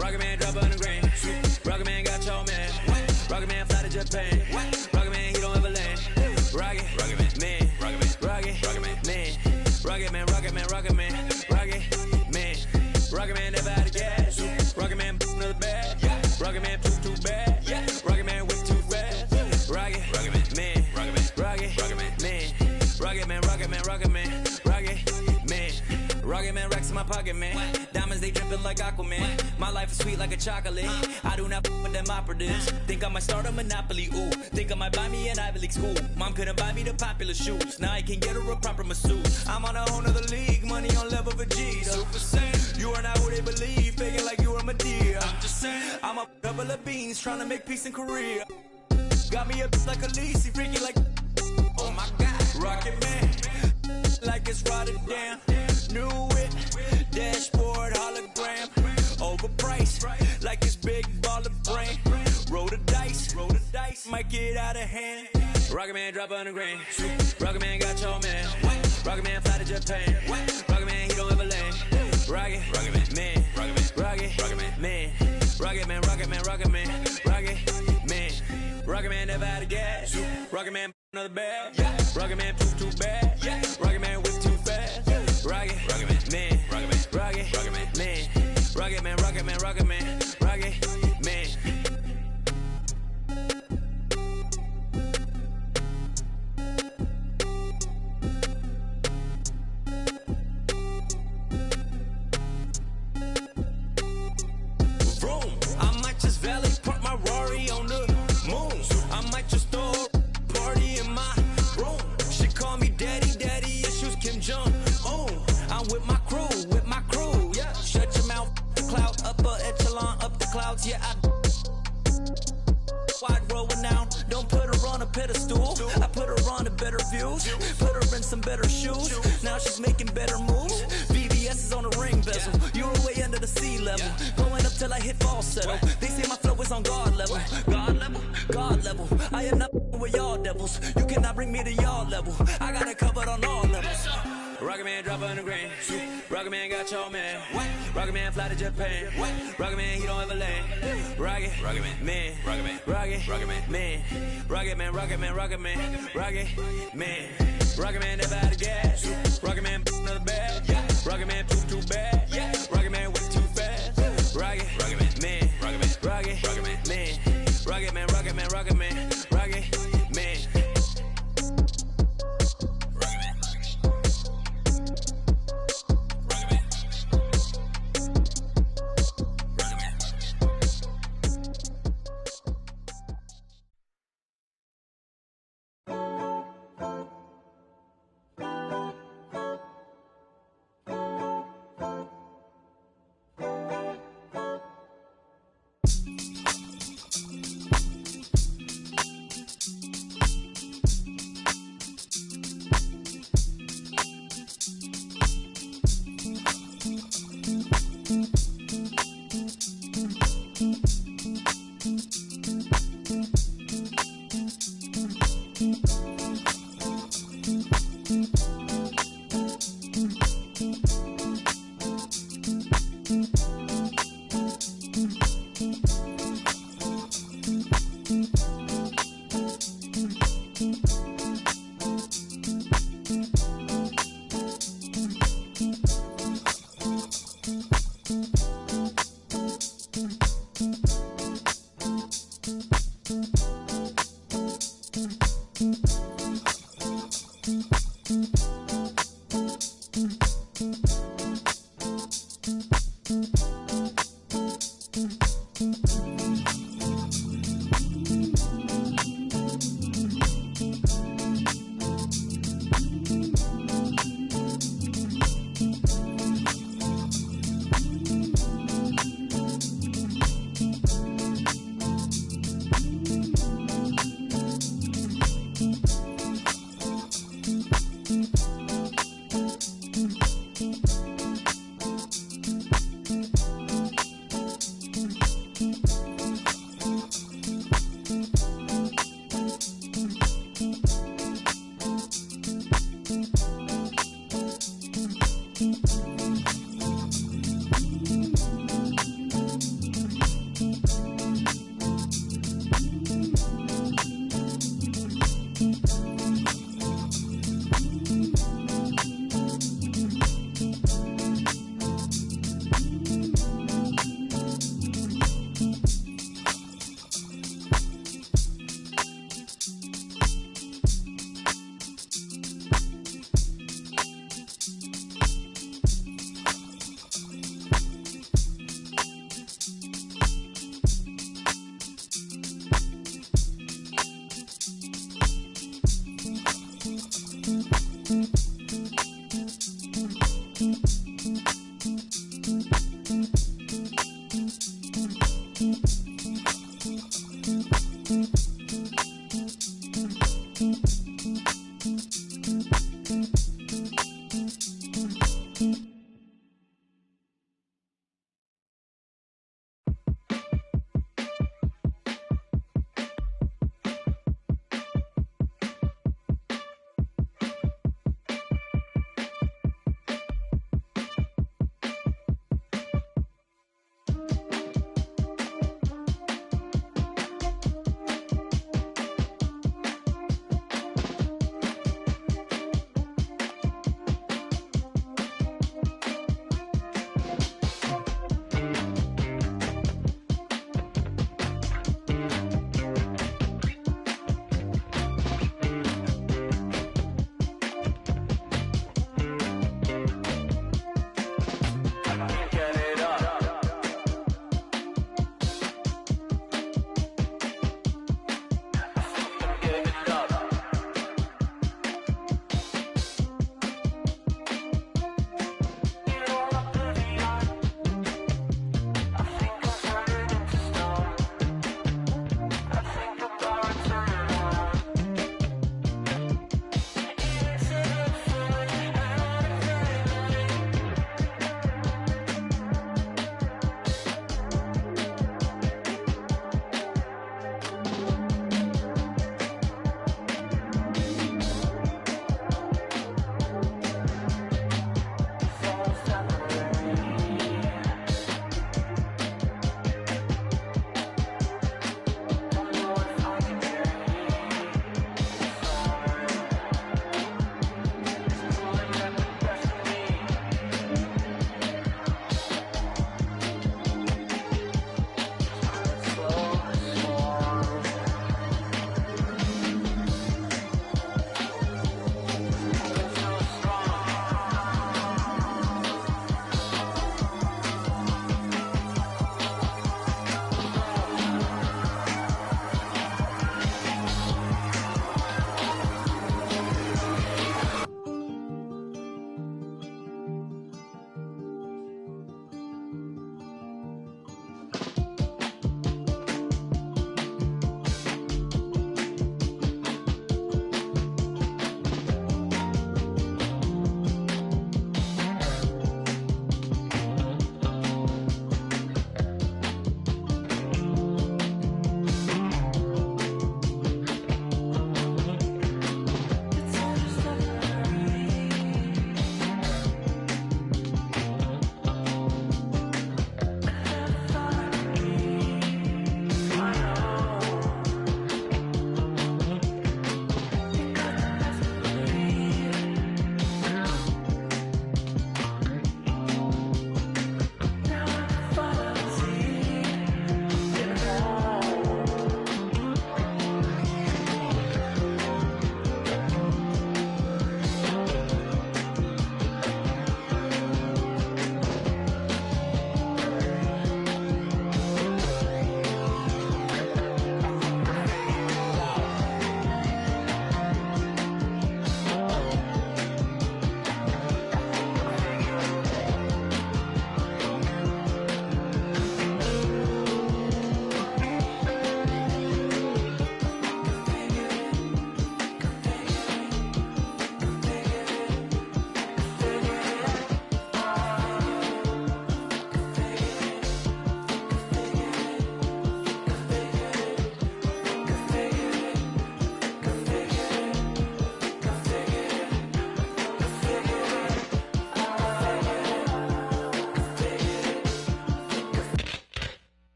Rocket Man drop on the green. Rocket Man got your man. Rocket Man fly to Japan. Rocket Man, he don't ever land. Rocket Man, Rocket Man, Rocket Man, Rocket Man, Rocket Man, Rocket Man, Rocket Man never out of gas. Rocket Man another bag. Rocket Man too bad. Rocket Man way too fast. Rocket Man, Rocket Man, Rocket Man. Rocket Man racks in my pocket, man. Diamonds, they dripping like Aquaman. My life is sweet like a chocolate. I do not with them operatives. Think I might start a monopoly, ooh. Think I might buy me an Ivy League school. Mom couldn't buy me the popular shoes. Now I can get her a proper masseuse. I'm on a whole nother league. Money on level for G. Super Saiyan. You are not who they believe. Faking like you are Medea. I'm just saying. I'm a couple of beans trying to make peace in Korea. Got me a like a lease. He freaking like. Oh my God. Rocket Man. Like it's Rotterdam. New it, dashboard hologram, overpriced, like it's big baller brain. Roll the dice, might get out of hand. Rocket Man drop on the green. Rocket Man got your man. Rocket Man fly to Japan. Rocket Man, he don't ever land. Rocket Man, Rocket Man, Rocket Man, Rocket Man, Rocket Man, Rocket Man. Rocket Man never out of gas. Rocket Man another bag. Rocket Man too bad. Rocket Man whip too fast. Rocket Man, Rocket Man, Rocket Man, Rocket Man, Rocket Man, Rocket Man. Vroom, I might just valet park my Rari on the moon. I might just throw a party in my room. She call me daddy, issues Kim Jong. I'm with my crew, yeah. Shut your mouth, cloud, upper echelon, up the clouds, yeah. I wide roll now, don't put pedestal. I put her on to better views, put her in some better shoes. Now she's making better moves. VVS is on the ring bezel. You were way under the sea level. Going up till I hit falsetto. They say my flow is on God level. God level, God level. I am not with y'all devils. You cannot bring me to y'all level. I got it covered on all levels. Rocket Man drop on the green. Rocket Man got your man. Rocket Man fly to Japan. Rocket Man, he don't ever land. Rocket Man, Rocket Man, Rocket Man, Rocket Man, Rocket Man, Rocket Man, Rocket Man. Rocket Man never out of gas. Rocket Man another bag. Rocket Man too bad. Rocket Man way too fast. Rocket Man, Rocket Man, Rocket Man, Rocket Man, Rocket Man, Rocket Man, Rocket Man.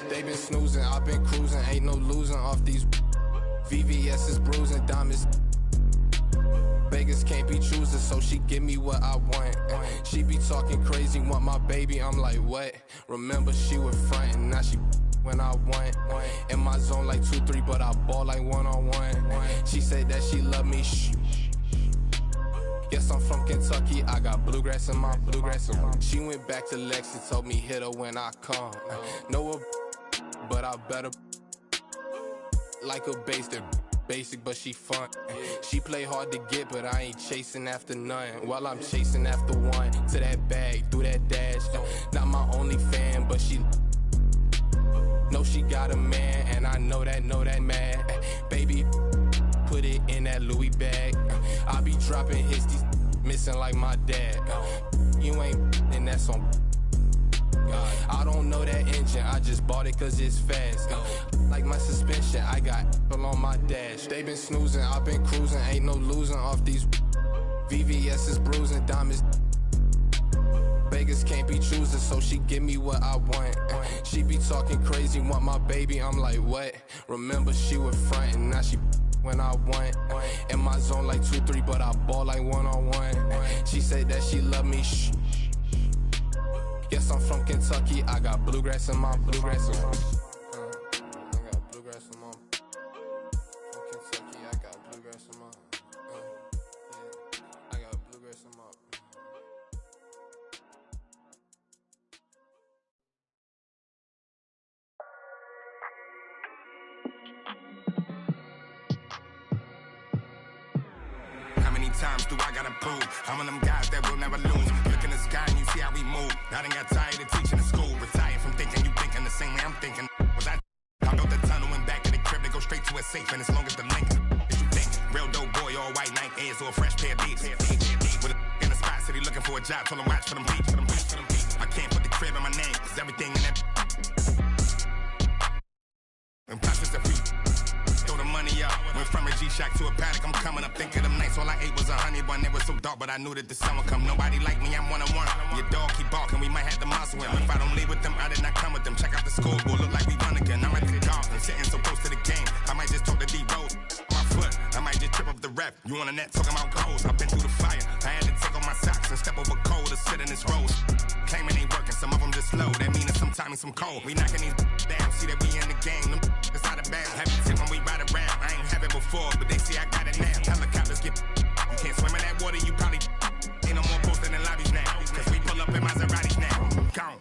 They been snoozing, I've been cruising, ain't no losing off these VVS is bruising, diamonds. Beggars can't be choosers, so she give me what I want. She be talking crazy, want my baby, I'm like, what? Remember she was frontin', now she when I want. In my zone like 2-3, but I ball like one-on-one. She said that she love me, shh. Yes, I'm from Kentucky, I got bluegrass in my bluegrass. She went back to Lex and told me hit her when I come. Know her, but I better like a basic, but she fun. She play hard to get, but I ain't chasing after none. While I'm chasing after one, to that bag, through that dash. Not my only fan, but she know she got a man, and I know that mad. Baby, put it in that Louis bag. I be dropping hits, these missing like my dad. You ain't, and that's on. I don't know that engine, I just bought it cause it's fast. Like my suspension, I got on my dash. They been snoozing, I've been cruising, ain't no losing off these VVS is bruising, diamonds. Beggars can't be choosers, so she give me what I want. She be talking crazy, want my baby, I'm like, what? Remember she was frontin', now she when I want. In my zone like 2-3, but I ball like one-on-one. She said that she love me, shh. Yes, I'm from Kentucky, I got bluegrass in my bluegrass. I got bluegrass in my. From Kentucky, I got bluegrass in my. I got bluegrass in my. How many times do I gotta prove? I'm one of them guys that will never lose. Look in the sky and you see how we move. I done got tired of teaching in school. Retired from thinking you thinking the same way I'm thinking. Was I built the tunnel and back to the crib to go straight to a safe, and as long as the link is you think. Real dope boy, all white Nike Airs or a fresh pair of beats. With a in the spot, city looking for a job, told him watch for them beats. I can't put the crib in my name, cause everything in that. And plus it's a few. Throw the money up. Went from a G-Shock to a paddock. I'm coming up thinking them nights. All I ate was a honey bun. It was so dark, but I knew that the sun would come. Nobody like me, I'm one-on-one. Your dog keep barking, we might have to muscle him. If I don't leave with them, I did not come with them. Check out the scoreboard, look like we run again. I'm at the dog and sitting so close to the game. I might just talk to D-Rose. My foot, I might just trip up the rep. You on the net talking about goals. I've been through the fire. I had to take off my socks and step over cold to sit in this rose. Claiming ain't working, some of them just slow. That mean it's sometimes some cold. We knocking these down, see that we in the game. Them it's out of bounds. Heavy tip when we ride around. I ain't have it before, but they see I got it now. Helicopters get. You can't swim in that water, you probably ain't no more posted in lobbies now. Cause we pull up in Maseratis now. Gone.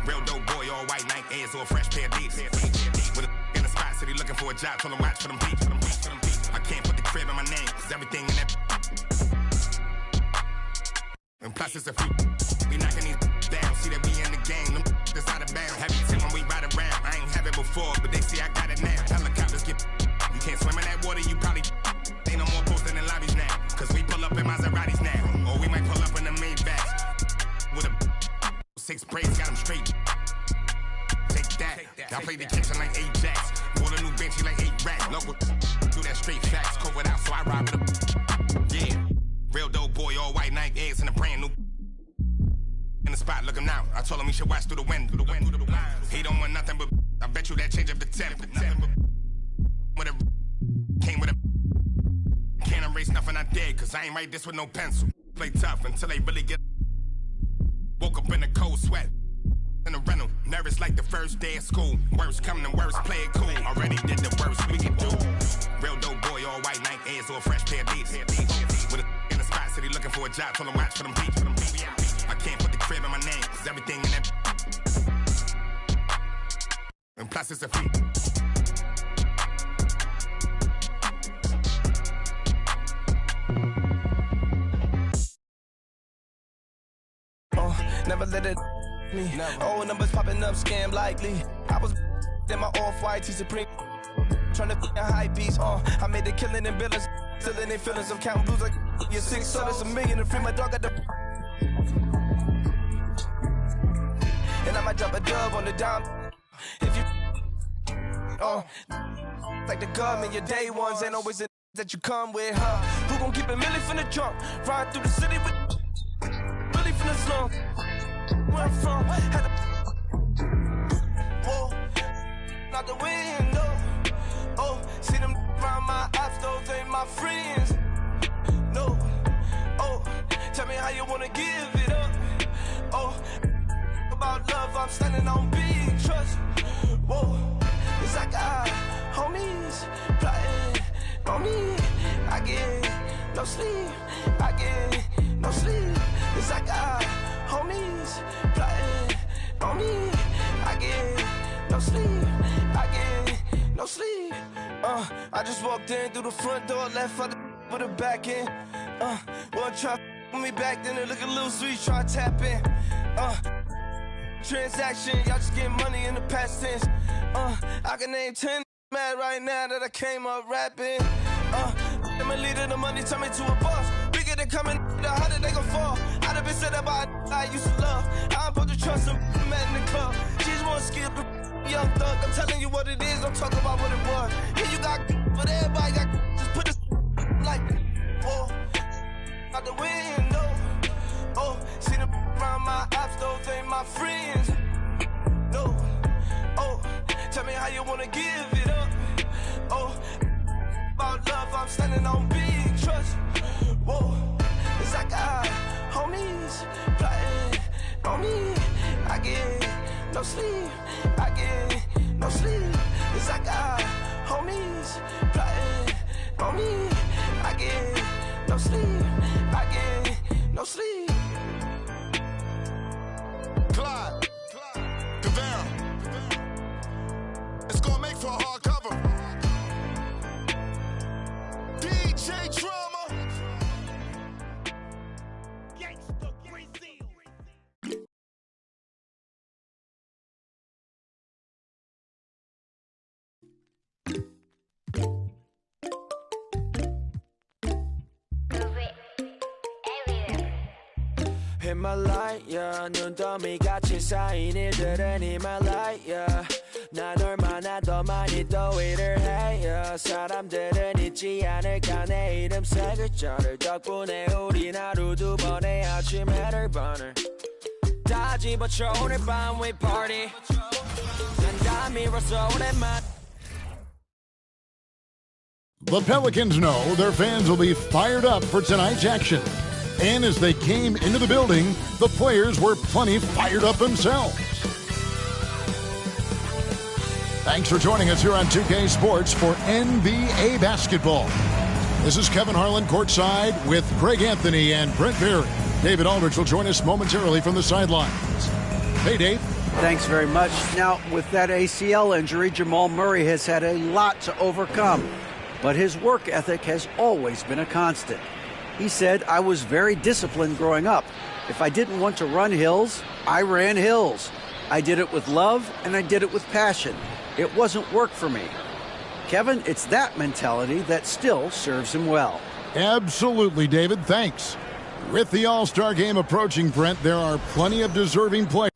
Real dope boy, all white Nike Airs or a fresh pair of beats. With a in the spot, city looking for a job, told him watch for them beats. I can't put the crib in my name, cause everything in that. And plus it's a few. We knocking these down, see that we in the game. Them that's out of bounds. Heavy tip when we ride around. I ain't have it before, but they see I got it now. Helicopters get. You can't swim in that water, you probably ain't no more posted in lobbies now. Cause we pull up in Maseratis now. Or we might pull up in the Maybachs. With a 6 braids, got them straight. Take that. Y'all play the kitchen like Ajax. Bought a new Benchy like 8 racks. Local do that straight facts. Covered out, so I ride with a. Yeah. Real dope boy, all white Nike Airs and a brand new. In the spot, look him now. I told him he should watch through the wind. He don't want nothing but. I bet you that change up the temp. With a came with a can't erase nothing I did, cause I ain't write this with no pencil. Play tough until they really get. Woke up in a cold sweat in a rental, nervous like the first day of school. Worst come to worst, play it cool. Already did the worst we could do. Real dope boy, all white Nike Airs or a fresh pair of beats. With a in the spot, city looking for a job, told him watch for them beats. I can't put the crib in my name, cause everything in that. And plus it's a few. Never let it me. Old numbers popping up, scam likely. I was in my off-white T-Supreme. Trying to f***ing high beats, I made a killing in billings. Still in their feelings, I'm counting blues like you're 6 sodas, $1 million to free my dog at the. And I might drop a dub on the dime. If you like the government, your day ones ain't always the that you come with, huh? Who gon' keep it milli from the trunk? Ride through the city with really from the slum. Where I'm from, had a the window. Oh, see them around my apps, those ain't my friends. No, oh, tell me how you wanna give it up. Oh, about love, I'm standing on big trust. Whoa, it's like I homies plotting on me. I get no sleep, I get no sleep. It's like I homies plotting on me. I get no sleep, I get no sleep. I just walked in through the front door, left out with the back end. One try with me back, then they look a little sweet, try to tap in. Transaction, y'all just getting money in the past tense. I can name 10 mad right now that I came up rapping. I'm a leader, the money turn me to a boss. Bigger than coming, the harder they gon' fall. I'd have been said about I used to love. I'm supposed to trust them, man in the club. She's one skip the young thug. I'm telling you what it is, don't talk about what it was. Here you got, but everybody got, just put this like, oh, out the window. Oh, see them around my apps, those ain't my friends. No, oh, tell me how you wanna give it up. Oh, about love, I'm standing on big trust. Whoa, it's like I homies plotting on me. I get no sleep, I get no sleep. It's like I homies plotting on me. I get no sleep, I get no sleep. Clyde, Cavera. It's gonna make for a hard cover. DJ Drama. Gangsta Brazil. 히말라야 눈더미 같이 쌓인 일들은 히말라야 난 얼마나 더 많이 더 일을 해요 사람들은 잊지 않을까 내 이름 세 글자를 덕분에 우린 하루 두 번의 아침 해를 버늘 다 집어쳐 오늘 밤 we party 난 다 밀어서 오랜만. The Pelicans know their fans will be fired up for tonight's action. And as they came into the building, the players were plenty fired up themselves. Thanks for joining us here on 2K Sports for NBA basketball. This is Kevin Harlan courtside with Greg Anthony and Brent Berry. David Aldridge will join us momentarily from the sidelines. Hey, Dave. Thanks very much. Now, with that ACL injury, Jamal Murray has had a lot to overcome, but his work ethic has always been a constant. He said, I was very disciplined growing up. If I didn't want to run hills, I ran hills. I did it with love, and I did it with passion. It wasn't work for me. Kevin, it's that mentality that still serves him well. Absolutely, David. Thanks. With the All-Star game approaching, Brent, there are plenty of deserving players.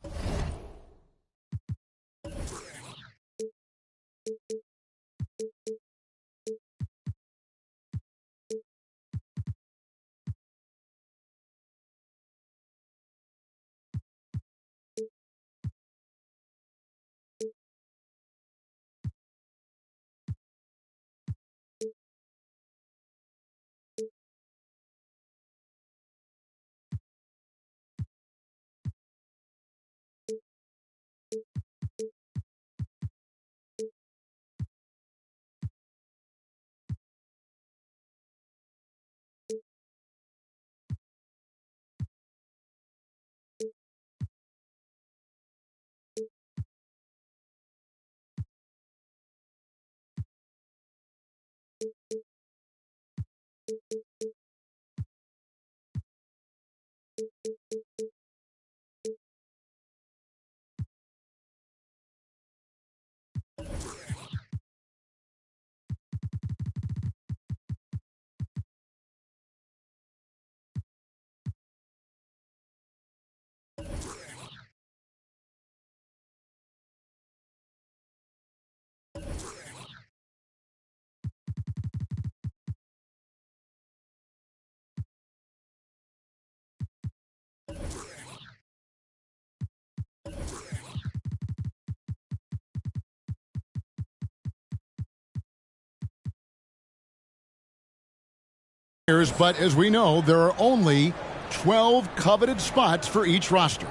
But as we know, there are only 12 coveted spots for each roster.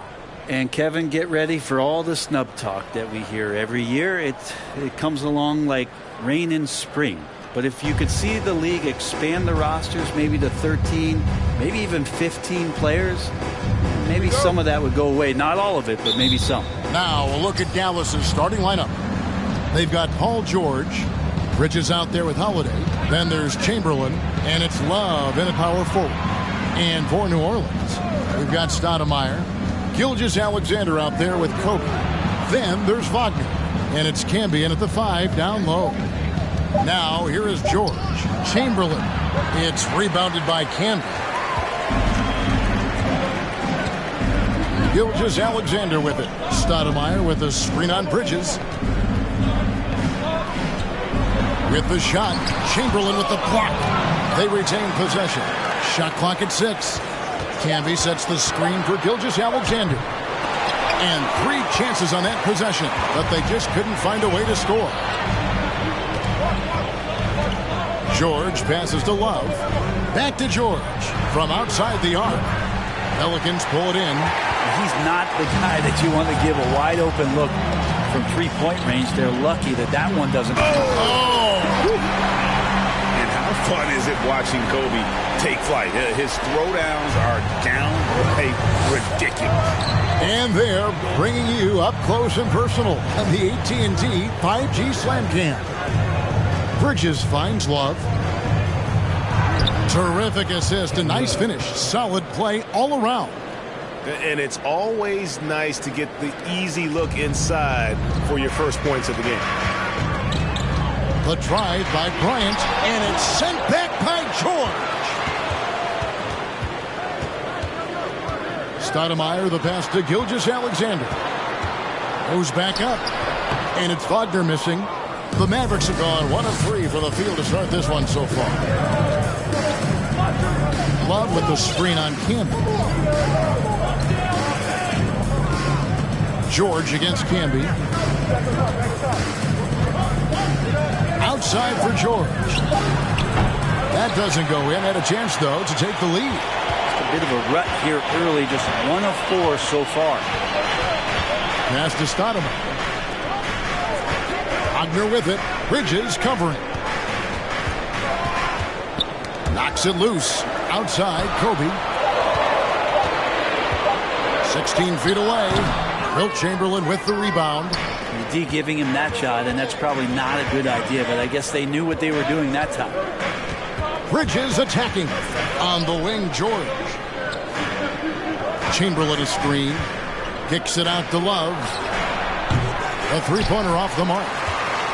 And Kevin, get ready for all the snub talk that we hear every year. It comes along like rain in spring. But if you could see the league expand the rosters maybe to 13, maybe even 15 players, maybe some of that would go away. Not all of it, but maybe some. Now we'll look at Dallas's starting lineup. They've got Paul George, Bridges out there with Holiday. Then there's Chamberlain, and it's Love in a power forward. And for New Orleans, we've got Stoudemire, Gilgeous-Alexander out there with Kobe. Then there's Wagner, and it's Cambion at the 5 down low. Now here is George. Chamberlain. It's rebounded by Cambion. Gilgeous-Alexander with it. Stoudemire with a screen on Bridges. With the shot, Chamberlain with the block. They retain possession. Shot clock at 6. Camby sets the screen for Gilgeous-Alexander. And 3 chances on that possession, but they just couldn't find a way to score. George passes to Love. Back to George from outside the arc. Pelicans pull it in. He's not the guy that you want to give a wide open look from 3-point range. They're lucky that one doesn't. And how fun is it watching Kobe take flight? His throwdowns are downright ridiculous. And they're bringing you up close and personal on the AT&T 5G Slam Cam. Bridges finds Love. Terrific assist, a nice finish. Solid play all around. And it's always nice to get the easy look inside for your first points of the game. The drive by Bryant, and it's sent back by George. Stoudemire, the pass to Gilgeous-Alexander. Goes back up, and it's Wagner missing. The Mavericks have gone 1 of 3 from the field to start this one so far. Love with the screen on Camby. George against Camby. Outside for George. That doesn't go in. Had a chance, though, to take the lead. Just a bit of a rut here early. Just 1 of 4 so far. Pass to Stoudemire. Wagner with it. Bridges covering. Knocks it loose. Outside, Kobe. 16 feet away. Wilt Chamberlain with the rebound. D giving him that shot, and that's probably not a good idea, but I guess they knew what they were doing that time. Bridges attacking. On the wing, George. Chamberlain a screen. Kicks it out to Love. A three-pointer off the mark.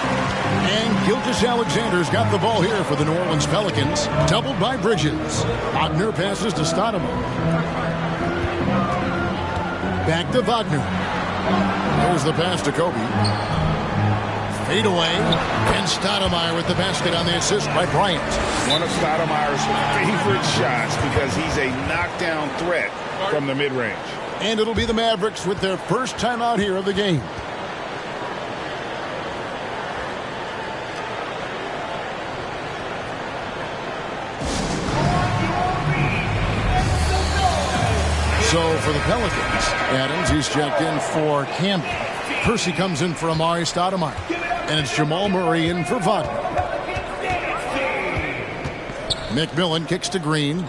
And Gilgeous-Alexander's got the ball here for the New Orleans Pelicans. Doubled by Bridges. Wagner passes to Stoudemire. Back to Wagner. There's the pass to Kobe. Fade away. And Stoudemire with the basket on the assist by Bryant. One of Stoudemire's favorite shots because he's a knockdown threat from the mid-range. And it'll be the Mavericks with their first time out here of the game. So for the Pelicans, Adams, he's checked in for Campbell. Percy comes in for Amari Stoudemire. And it's Jamal Murray in for Wagner. McMillan kicks to Green.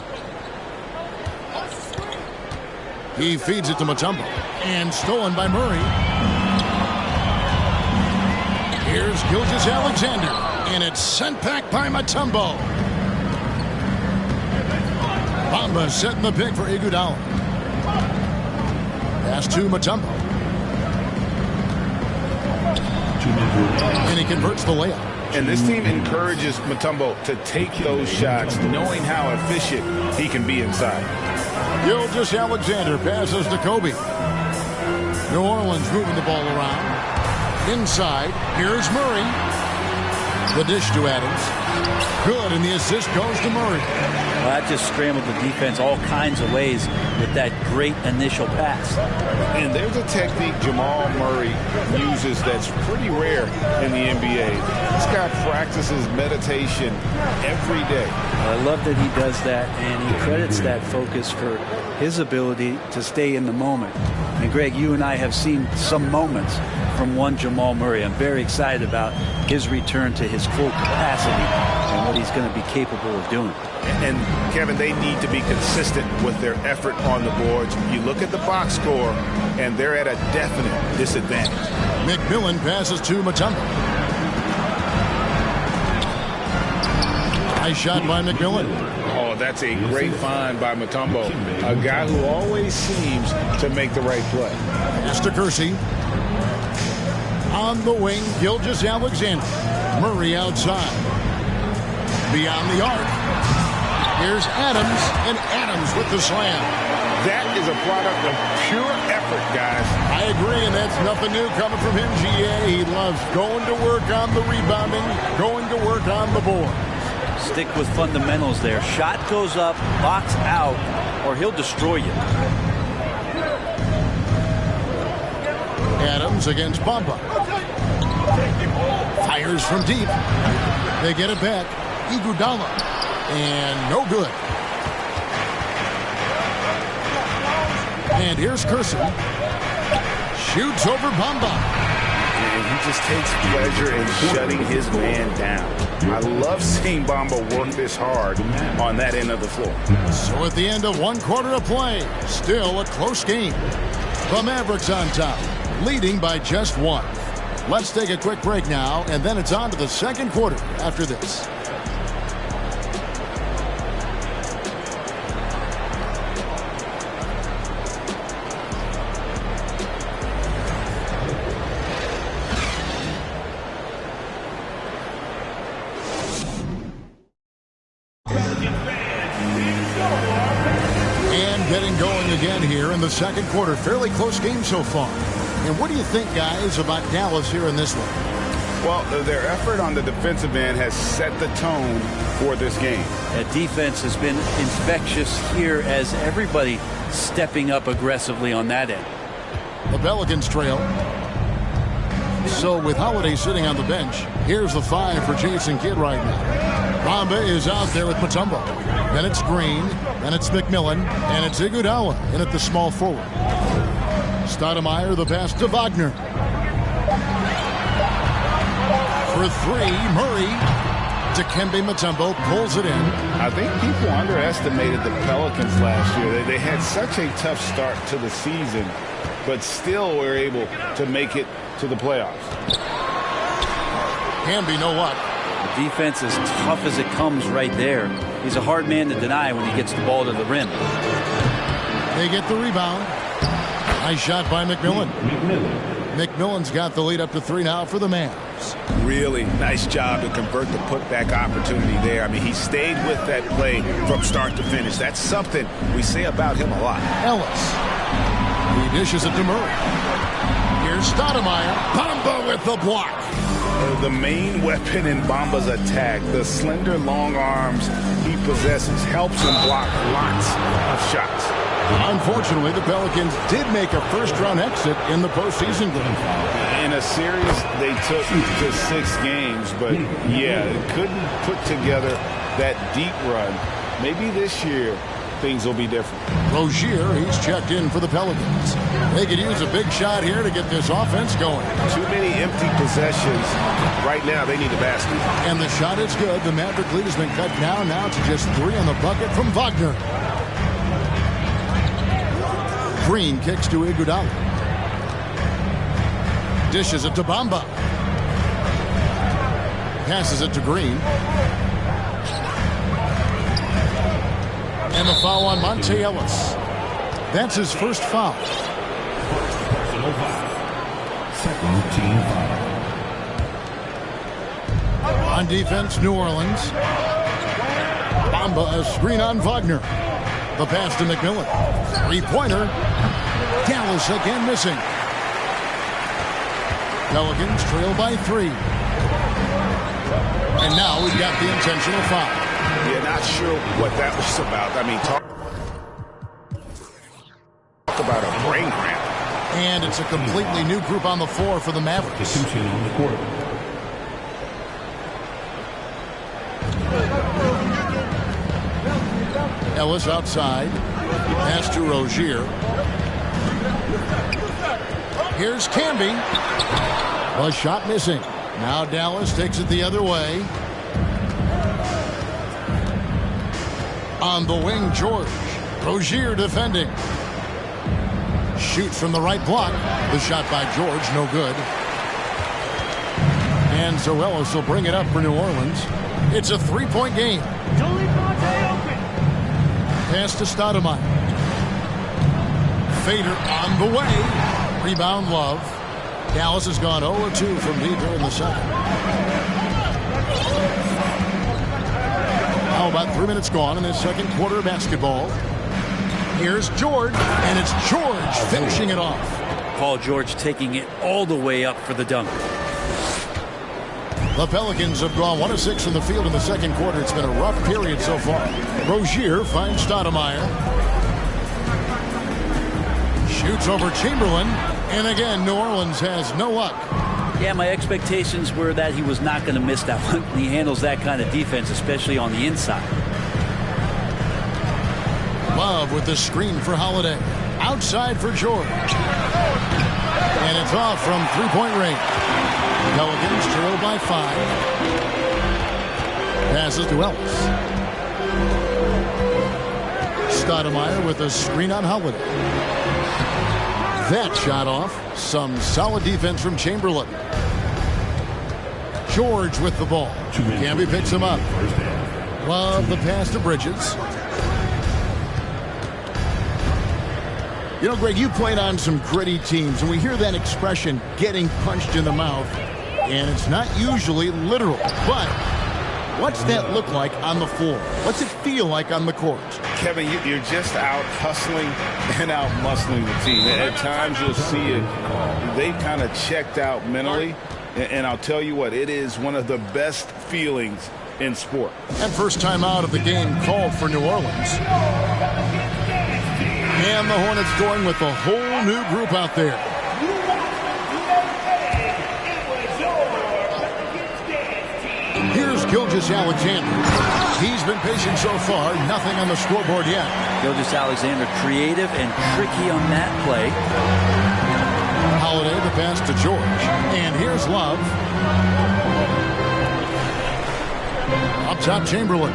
He feeds it to Mutombo. And stolen by Murray. Here's Gilgeous-Alexander. And it's sent back by Mutombo. Bamba setting the pick for Iguodala. Pass to Mutombo. And he converts the layup. And this team encourages Mutombo to take those shots, knowing how efficient he can be inside. Gilgeous-Alexander passes to Kobe. New Orleans moving the ball around. Inside, here's Murray. The dish to Adams. Good, and the assist goes to Murray. Well, that just scrambled the defense all kinds of ways with that great initial pass. And there's a technique Jamal Murray uses that's pretty rare in the NBA. This guy practices meditation every day. I love that he does that, and he credits that focus for his ability to stay in the moment. And Greg, you and I have seen some moments from one Jamal Murray. I'm very excited about his return to his full capacity and what he's going to be capable of doing. And Kevin, they need to be consistent with their effort on the boards. You look at the box score, and they're at a definite disadvantage. McMillan passes to Mutombo. Nice shot by McMillan. Oh, that's a great find by Mutombo, a guy who always seems to make the right play. Pass to Kersey. On the wing, Gilgeous-Alexander. Murray outside. Beyond the arc. Here's Adams, and Adams with the slam. That is a product of pure effort, guys. I agree, and that's nothing new coming from him, GA. He loves going to work on the rebounding, going to work on the board. Stick with fundamentals there. Shot goes up, box out, or he'll destroy you. Adams against Bamba. Fires from deep. They get it back. Iguodala. And no good. And here's Kersey. Shoots over Bamba. And he just takes pleasure in shutting his man down. I love seeing Bamba work this hard on that end of the floor. So at the end of one quarter of play, still a close game. The Mavericks on top, leading by just one. Let's take a quick break now, and then it's on to the second quarter after this. Again here in the second quarter. Fairly close game so far. And what do you think, guys, about Dallas here in this one? Well, their effort on the defensive end has set the tone for this game. That defense has been infectious here as everybody stepping up aggressively on that end. The Pelicans trail. So with Holiday sitting on the bench, here's the 5 for Jason Kidd right now. Bamba is out there with Mutombo. Then it's Green, then it's McMillan, and it's Iguodala in at the small forward. Stoudemire, the pass to Wagner. For 3, Murray. Dikembe Mutombo pulls it in. I think people underestimated the Pelicans last year. They had such a tough start to the season, but still were able to make it to the playoffs. Hamby, know what? The defense is tough as it comes right there. He's a hard man to deny when he gets the ball to the rim. They get the rebound. Nice shot by McMillan. McMillan's got the lead up to 3 now for the Mavs. Really nice job to convert the putback opportunity there. I mean, he stayed with that play from start to finish. That's something we say about him a lot. Ellis. He dishes it to Murray. Here's Stoudemire. Bamba with the block. The main weapon in Bamba's attack, the slender, long arms he possesses, helps him block lots of shots. Unfortunately, the Pelicans did make a first-round exit in the postseason game. In a series they took to 6 games, but yeah, couldn't put together that deep run. Maybe this year things will be different. Rozier, he's checked in for the Pelicans. They could use a big shot here to get this offense going. Too many empty possessions. Right now, they need a basket. And the shot is good. The Maverick lead has been cut now to just 3 on the bucket from Wagner. Green kicks to Iguodala. Dishes it to Bamba. Passes it to Green. And the foul on Monte Ellis. That's his first foul. Second team foul. On defense, New Orleans. Bamba, a screen on Wagner. The pass to McMillan. 3-pointer. Dallas again missing. Pelicans trail by 3. And now we've got the intentional foul. Yeah, not sure what that was about. I mean, brain cramp. And it's a completely new group on the floor for the Mavericks. On the court. Ellis outside. Pass to Rozier. Here's Camby. A shot missing. Now Dallas takes it the other way. On the wing, George. Rozier defending. Shoots from the right block. The shot by George, no good. And so Ellis will bring it up for New Orleans. It's a three-point game. Pass to Stoudemire. Fader on the way. Rebound, Love. Dallas has gone 0-2 from deep here in the second. How about 3 minutes gone in this second quarter of basketball? Here's George, and it's George finishing it off. Paul George taking it all the way up for the dunk. The Pelicans have gone 1 of 6 from the field in the second quarter. It's been a rough period so far. Rozier finds Stoudemire. Shoots over Chamberlain. And again, New Orleans has no luck. Yeah, my expectations were that he was not going to miss that one. He handles that kind of defense, especially on the inside. Love with the screen for Holiday. Outside for George. And it's off from three-point range. Pelicans trail by 5. Passes to Ellis. Stoudemire with a screen on Holiday. That shot off. Some solid defense from Chamberlain. George with the ball. Camby picks him up. Love the pass to Bridges. You know, Greg, you played on some gritty teams, and we hear that expression, getting punched in the mouth, and it's not usually literal. But what's that look like on the floor? What's it feel like on the court? Kevin, you're just out hustling and out muscling the team. At times you'll see it. They kind of checked out mentally, and I'll tell you what, it is one of the best feelings in sport. And first time out of the game called for New Orleans. And the Hornets going with a whole new group out there. Here's Gilgeous-Alexander. He's been patient so far. Nothing on the scoreboard yet. Gilgeous-Alexander creative and tricky on that play. Holiday the pass to George. And here's Love. Up top, Chamberlain.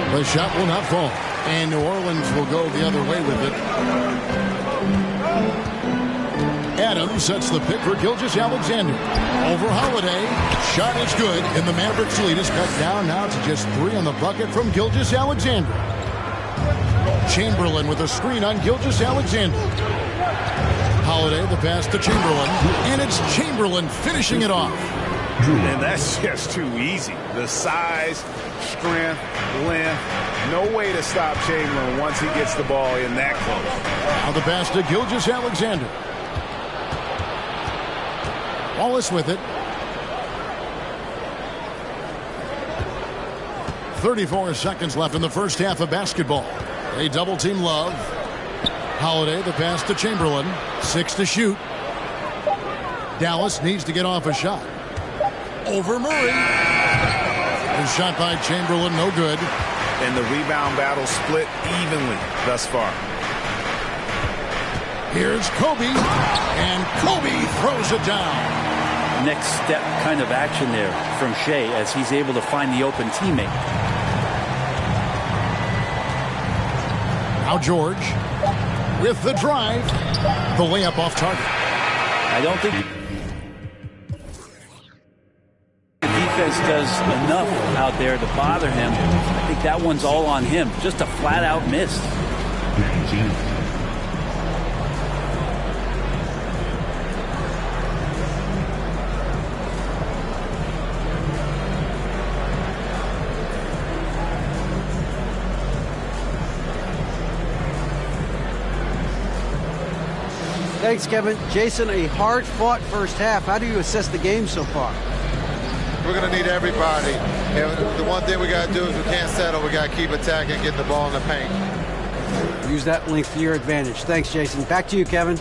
The shot will not fall. And New Orleans will go the other way with it. Adams sets the pick for Gilgeous-Alexander. Over Holiday. Shot is good. And the Mavericks lead is cut down now to just 3 on the bucket from Gilgeous-Alexander. Chamberlain with a screen on Gilgeous-Alexander. Holiday the pass to Chamberlain. And it's Chamberlain finishing it off. And that's just too easy. The size, strength, length, no way to stop Chamberlain once he gets the ball in that close. Now the pass to Gilgeous-Alexander. Wallace with it. 34 seconds left in the first half of basketball. They double team Love. Holiday the pass to Chamberlain. 6 to shoot. Dallas needs to get off a shot. Over Murray. The shot by Chamberlain, no good. And the rebound battle split evenly thus far. Here's Kobe. And Kobe throws it down. Next step kind of action there from Shea as he's able to find the open teammate. Now George with the drive. The layup off target. I don't think defense does enough out there to bother him. I think that one's all on him. Just a flat-out miss. Thanks, Kevin. Jason, a hard-fought first half. How do you assess the game so far? We're going to need everybody. And the one thing we got to do is we can't settle. We got to keep attacking, getting the ball in the paint. Use that length to your advantage. Thanks, Jason. Back to you, Kevin.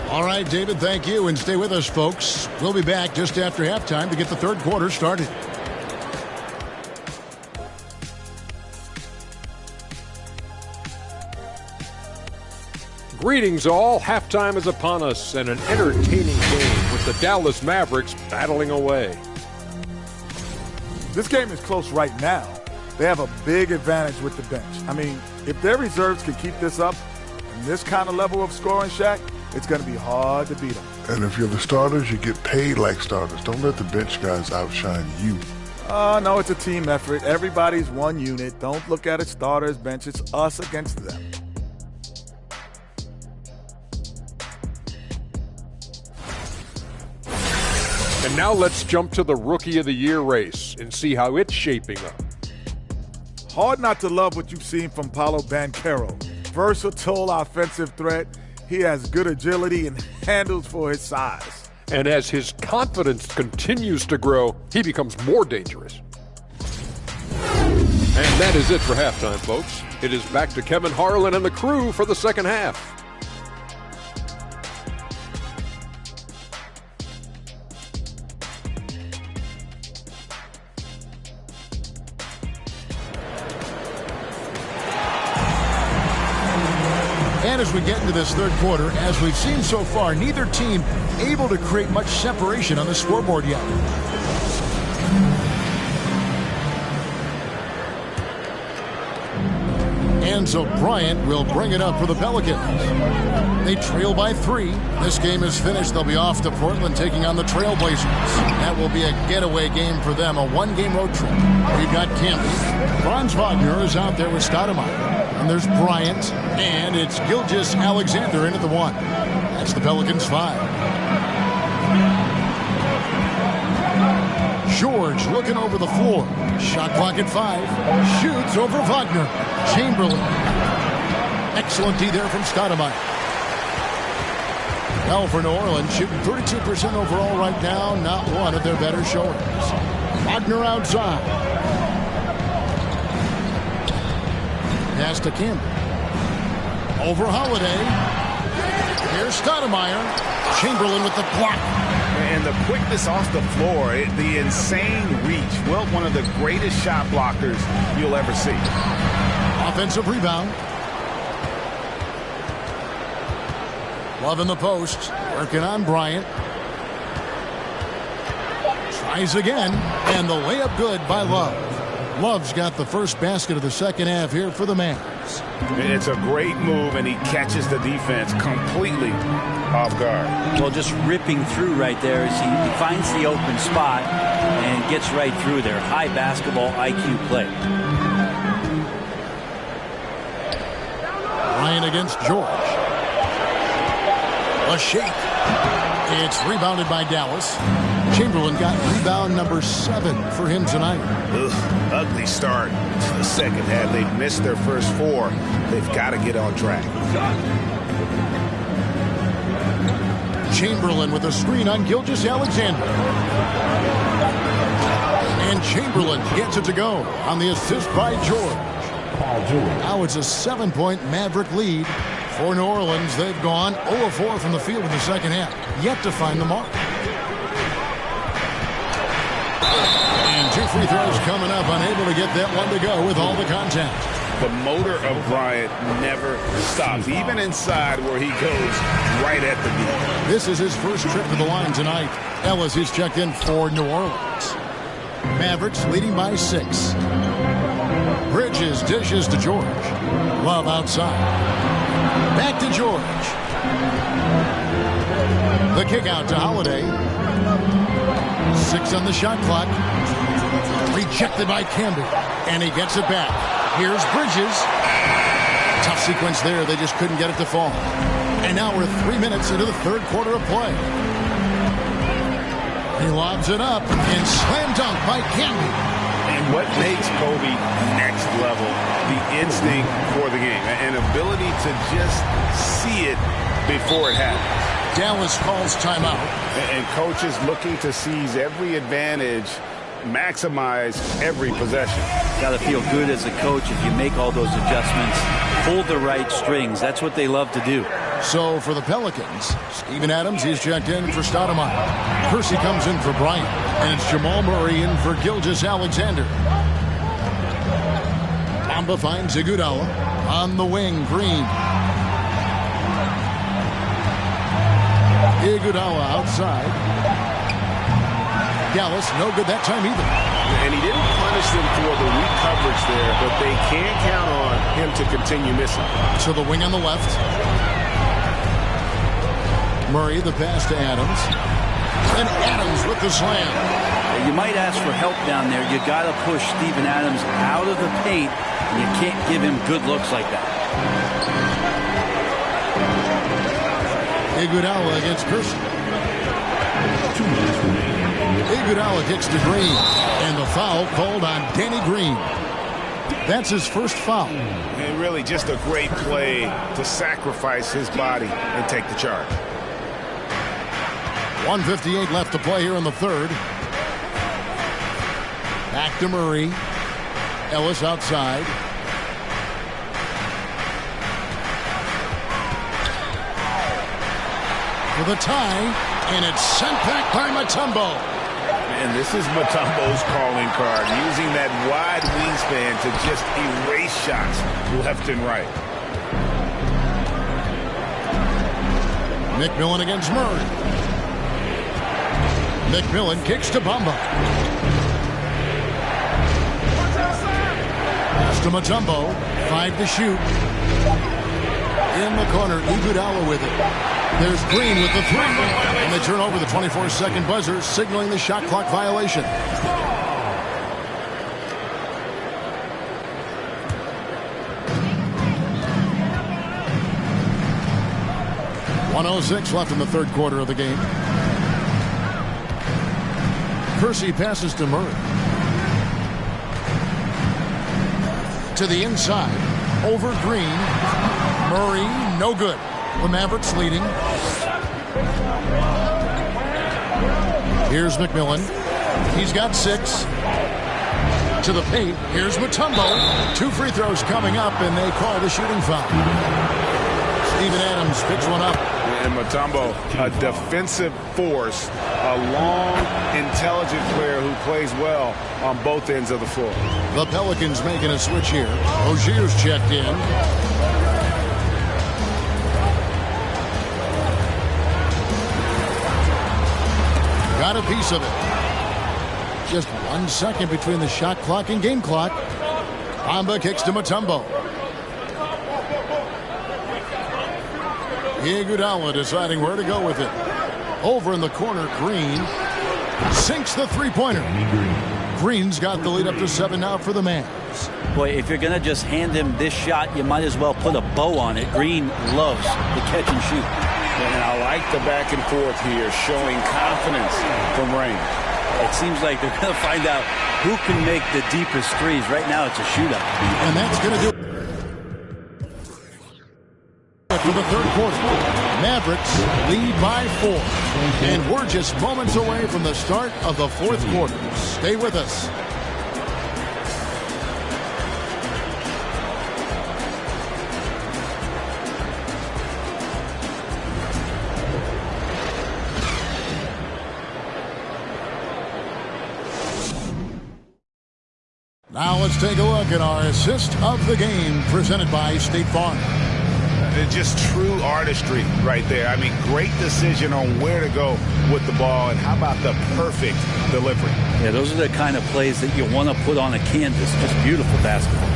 All right, David, thank you. And stay with us, folks. We'll be back just after halftime to get the third quarter started. Greetings all. Halftime is upon us and an entertaining game with the Dallas Mavericks battling away. This game is close right now. They have a big advantage with the bench. I mean, if their reserves can keep this up and this kind of level of scoring, Shaq, it's going to be hard to beat them. And if you're the starters, you get paid like starters. Don't let the bench guys outshine you. No, it's a team effort. Everybody's one unit. Don't look at it starters, bench. It's us against them. And now let's jump to the Rookie of the Year race and see how it's shaping up. Hard not to love what you've seen from Paolo Banchero. Versatile offensive threat. He has good agility and handles for his size. And as his confidence continues to grow, he becomes more dangerous. And that is it for halftime, folks. It is back to Kevin Harlan and the crew for the second half. And as we get into this third quarter, as we've seen so far, neither team able to create much separation on the scoreboard yet. Enzo Bryant will bring it up for the Pelicans. They trail by 3. This game is finished. They'll be off to Portland taking on the Trailblazers. That will be a getaway game for them, a one-game road trip. We've got Camby. Franz Wagner is out there with Stoudemire. And there's Bryant, and it's Gilgeous-Alexander in at the 1. That's the Pelicans 5. George looking over the floor. Shot clock at 5. Shoots over Wagner. Chamberlain. Excellent D there from Stoudemire. Well, for New Orleans, shooting 32% overall right now. Not one of their better showings. Wagner outside. Pass to Kim. Over Holiday. Here's Stoudemire. Chamberlain with the block. And the quickness off the floor, the insane reach. Well, one of the greatest shot blockers you'll ever see. Offensive rebound. Love in the post. Working on Bryant. Tries again. And the layup good by Love. Love's got the first basket of the second half here for the Mavs. It's a great move, and he catches the defense completely off guard. Well, just ripping through right there as he finds the open spot and gets right through there. High basketball IQ play. Ryan against George. A shake. It's rebounded by Dallas. Chamberlain got rebound number 7 for him tonight. Ugly start to the second half. They've missed their first 4. They've got to get on track. Chamberlain with a screen on Gilgeous-Alexander. And Chamberlain gets it to go on the assist by George. Now it's a 7-point Maverick lead for New Orleans. They've gone 0-4 from the field in the second half. Yet to find the mark. And 2 free throws coming up. Unable to get that one to go with all the contact. The motor of Bryant never stops, even inside where he goes right at the knee. This is his first trip to the line tonight. Ellis is checked in for New Orleans. Mavericks leading by 6. Bridges dishes to George. Love outside. Back to George. The kick out to Holiday. 6 on the shot clock. Rejected by Camby. And he gets it back. Here's Bridges. Tough sequence there. They just couldn't get it to fall. And now we're 3 minutes into the third quarter of play. He lobs it up and slam dunk by Camby. And what makes Kobe next level, the instinct for the game, an ability to just see it before it happens. Dallas calls timeout. And coaches looking to seize every advantage, maximize every possession. Got to feel good as a coach if you make all those adjustments pull the right strings. That's what they love to do. So for the Pelicans, Steven Adams is checked in for Stoudemire. Kersey comes in for Bryant. And it's Jamal Murray in for Gilgeous-Alexander. Bamba finds Iguodala on the wing. Green. Iguodala outside. Gallus, no good that time either. And he didn't punish them for the weak coverage there, but they can't count on him to continue missing. To the wing on the left. Murray, the pass to Adams. And Adams with the slam. You might ask for help down there. You got to push Steven Adams out of the paint, and you can't give him good looks like that. Iguodala against Kersey. Iguodala kicks to Green, and the foul called on Danny Green. That's his first foul. And really just a great play to sacrifice his body and take the charge. 1:58 left to play here in the third. Back to Murray. Ellis outside. For the tie, and it's sent back by Mutombo. And this is Mutombo's calling card, using that wide wingspan to just erase shots left and right. McMillan against Murray. McMillan kicks to Bamba. Pass to Mutombo. 5 to shoot. In the corner, Iguodala with it. There's Green with the 3. And they turn over the 24-second buzzer, signaling the shot clock violation. .106 left in the third quarter of the game. Kersey passes to Murray. To the inside. Over Green. Murray, no good. The Mavericks leading. Here's McMillan. He's got 6. To the paint. Here's Mutombo. 2 free throws coming up, and they call the shooting foul. Steven Adams picks one up. And Mutombo, a defensive force, a long, intelligent player who plays well on both ends of the floor. The Pelicans making a switch here. Rozier's checked in. Got a piece of it. Just 1 second between the shot clock and game clock. Bamba kicks to Mutombo. Iguodala deciding where to go with it. Over in the corner, Green sinks the three-pointer. Green's got the lead up to 7 now for the Mavs. Boy, if you're going to just hand him this shot, you might as well put a bow on it. Green loves the catch and shoot. And I like the back and forth here, showing confidence from Rain. It seems like they're going to find out who can make the deepest threes. Right now, it's a shootout. And that's going to do it for the third quarter. Mavericks lead by 4. And we're just moments away from the start of the fourth quarter. Stay with us. Now let's take a look at our assist of the game presented by State Farm. Just true artistry right there. I mean, great decision on where to go with the ball, and how about the perfect delivery? Yeah, those are the kind of plays that you want to put on a canvas. Just beautiful basketball.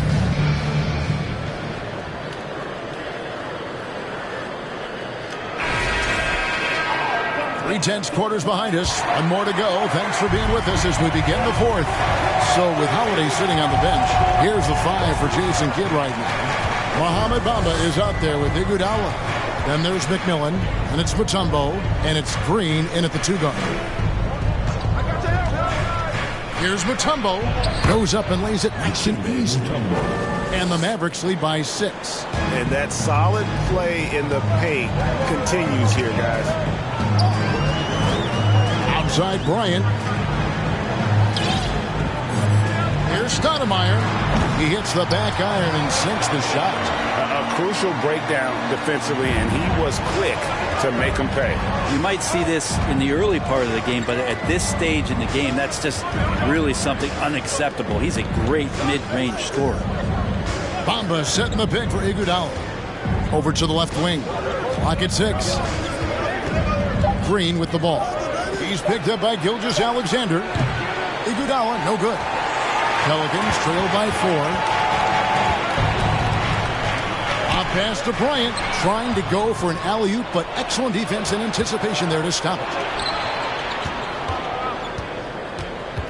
Tense quarters behind us. One more to go. Thanks for being with us as we begin the fourth. So with Holiday sitting on the bench, here's the 5 for Jason Kidd right now. Mohamed Bamba is out there with Iguodala. Then there's McMillan, and it's Mutombo, and it's Green in at the 2 guard. Here's Mutombo. Goes up and lays it nice and easy. And the Mavericks lead by 6. And that solid play in the paint continues here, guys. Bryant. Here's Stoudemire. He hits the back iron and sinks the shot. A crucial breakdown defensively, and he was quick to make him pay. You might see this in the early part of the game, but at this stage in the game, that's just really something unacceptable. He's a great mid-range scorer. Bamba setting the pick for Iguodala. Over to the left wing. Clock at 6. Green with the ball. He's picked up by Gilgeous-Alexander. Iguodala, no good. Pelicans trail by 4. A pass to Bryant, trying to go for an alley-oop, but excellent defense and anticipation there to stop it.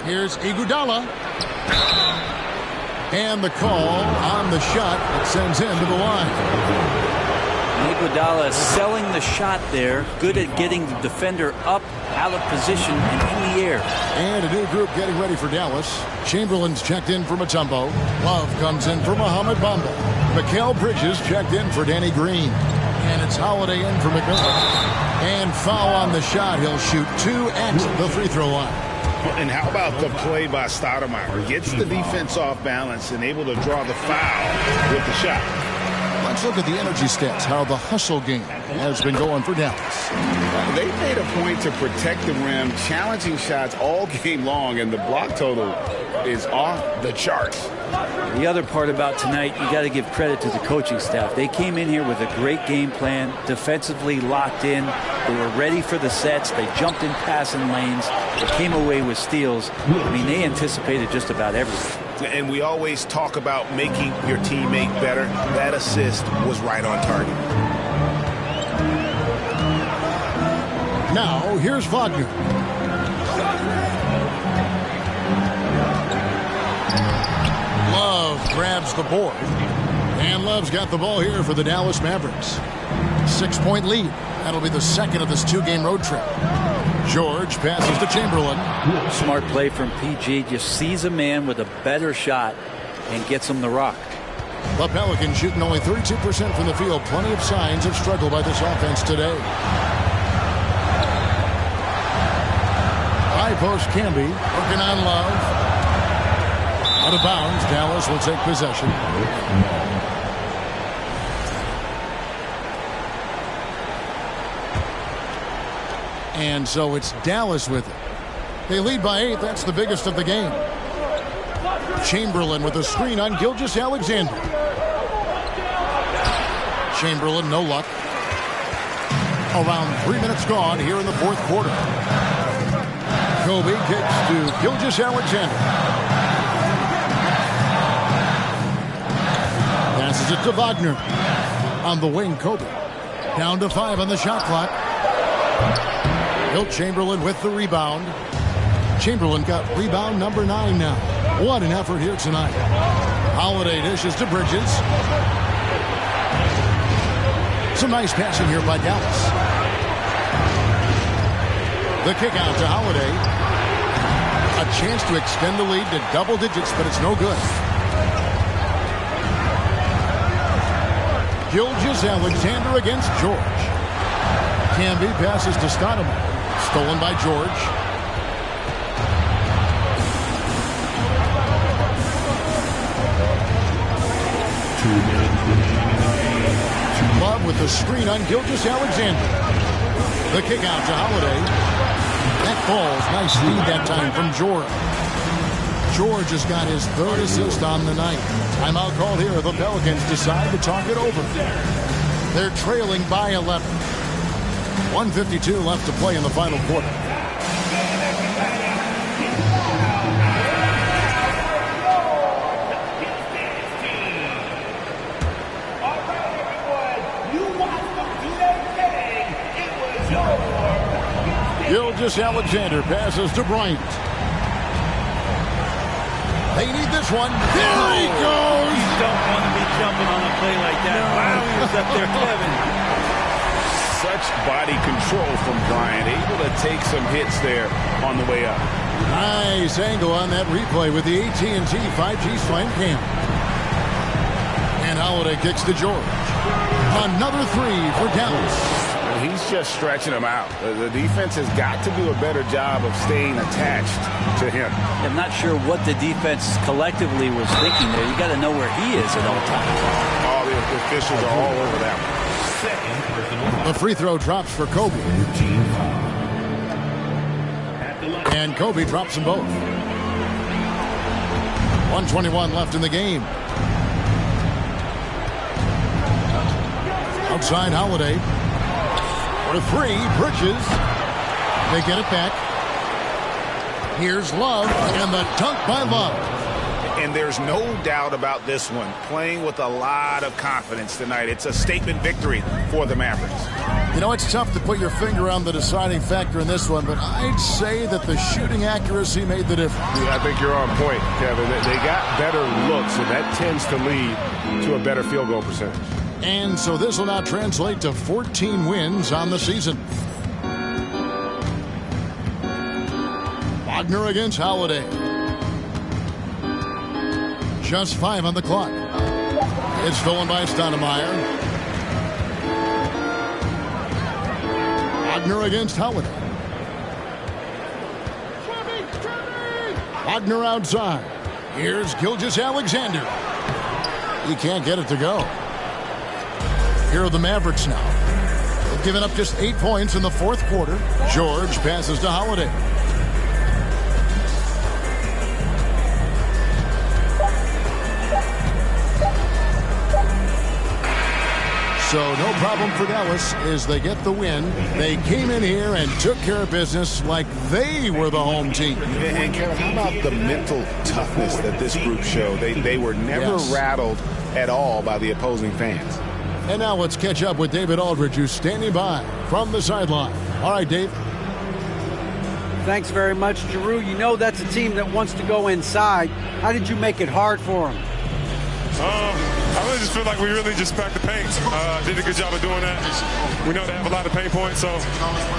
Here's Iguodala. And the call on the shot that sends him to the line. Iguodala selling the shot there. Good at getting the defender up, out of position, and in the air. And a new group getting ready for Dallas. Chamberlain's checked in for Mutombo. Love comes in for Mohamed Bamba. Mikal Bridges checked in for Danny Green. And it's Holiday in for McMillan. And foul on the shot. He'll shoot 2 at the free throw line. And how about the play by Stoudemire? Gets the defense off balance and able to draw the foul with the shot. Let's look at the energy stats, how the hustle game has been going for Dallas. They made a point to protect the rim, challenging shots all game long, and the block total is off the charts. The other part about tonight, you got to give credit to the coaching staff. They came in here with a great game plan, defensively locked in. They were ready for the sets. They jumped in passing lanes. They came away with steals. I mean, they anticipated just about everything. And we always talk about making your teammate better. That assist was right on target. Now, here's Wagner. Love grabs the board. And Love's got the ball here for the Dallas Mavericks. 6-point lead. That'll be the second of this 2-game road trip. George passes to Chamberlain. Smart play from PG. Just sees a man with a better shot and gets him the rock. The Pelicans shooting only 32% from the field. Plenty of signs of struggle by this offense today. High post Camby working on Love. Out of bounds. Dallas will take possession. And so it's Dallas with it. They lead by 8. That's the biggest of the game. Chamberlain with a screen on Gilgeous-Alexander. Chamberlain, no luck. Around 3 minutes gone here in the fourth quarter. Kobe kicks to Gilgeous-Alexander. Passes it to Wagner. On the wing, Kobe. Down to 5 on the shot clock. Wilt Chamberlain with the rebound. Chamberlain got rebound number 9 now. What an effort here tonight. Holiday dishes to Bridges. Some nice passing here by Dallas. The kick out to Holiday. A chance to extend the lead to double digits, but it's no good. Gilgeous-Alexander against George. Camby passes to Stoudemire. Stolen by George. Love with the screen on Gilgeous-Alexander. The kick out to Holiday. That falls. Nice feed that time from George. George has got his 3rd assist on the night. Timeout called here. The Pelicans decide to talk it over. They're trailing by 11. 1:52 left to play in the final quarter. Gilgeous-Alexander passes to Bryant. They need this one. There he goes. You don't want to be jumping on a play like that. No. Wow, he was up there, Kevin. Such body control from Bryant. Able to take some hits there on the way up. Nice angle on that replay with the AT&T 5G Slam Cam. And Holiday kicks to George. Another 3 for Dallas. he's just stretching them out. The defense has got to do a better job of staying attached to him. I'm not sure what the defense collectively was thinking there. You got to know where he is at all times. All the officials are all over that one. The free throw drops for Kobe. And Kobe drops them both. 1:21 left in the game. Outside Holiday. For three, Bridges. They get it back. Here's Love, and the dunk by Love. And there's no doubt about this one. Playing with a lot of confidence tonight. It's a statement victory for the Mavericks. You know, it's tough to put your finger on the deciding factor in this one, but I'd say that the shooting accuracy made the difference. Yeah, I think you're on point, Kevin. They got better looks, and that tends to lead to a better field goal percentage. And so this will now translate to 14 wins on the season. Wagner against Holiday. Just 5 on the clock. It's stolen by Stoudemire. Wagner against Holiday. Wagner outside. Here's Gilgeous-Alexander. He can't get it to go. Here are the Mavericks now. They've given up just 8 points in the fourth quarter. George passes to Holiday. So no problem for Dallas as they get the win. They came in here and took care of business like they were the home team. And Kevin, how about the mental toughness that this group showed? They were never rattled at all by the opposing fans. And now let's catch up with David Aldridge, who's standing by from the sideline. All right, Dave. Thanks very much, Giroux. You know that's a team that wants to go inside. How did you make it hard for them? I really just feel like we really just packed the paint. Did a good job of doing that. We know they have a lot of pain points, so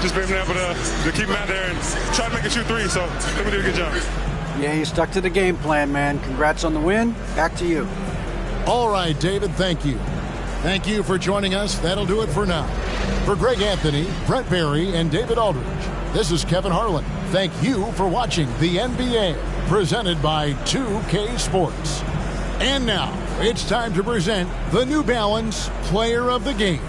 just being able to keep them out there and try to make it shoot three. So I think we did a good job. Yeah, you stuck to the game plan, man. Congrats on the win. Back to you. All right, David, thank you. Thank you for joining us. That'll do it for now. For Greg Anthony, Brent Barry, and David Aldridge, this is Kevin Harlan. Thank you for watching the NBA, presented by 2K Sports. And now, it's time to present the New Balance Player of the Game.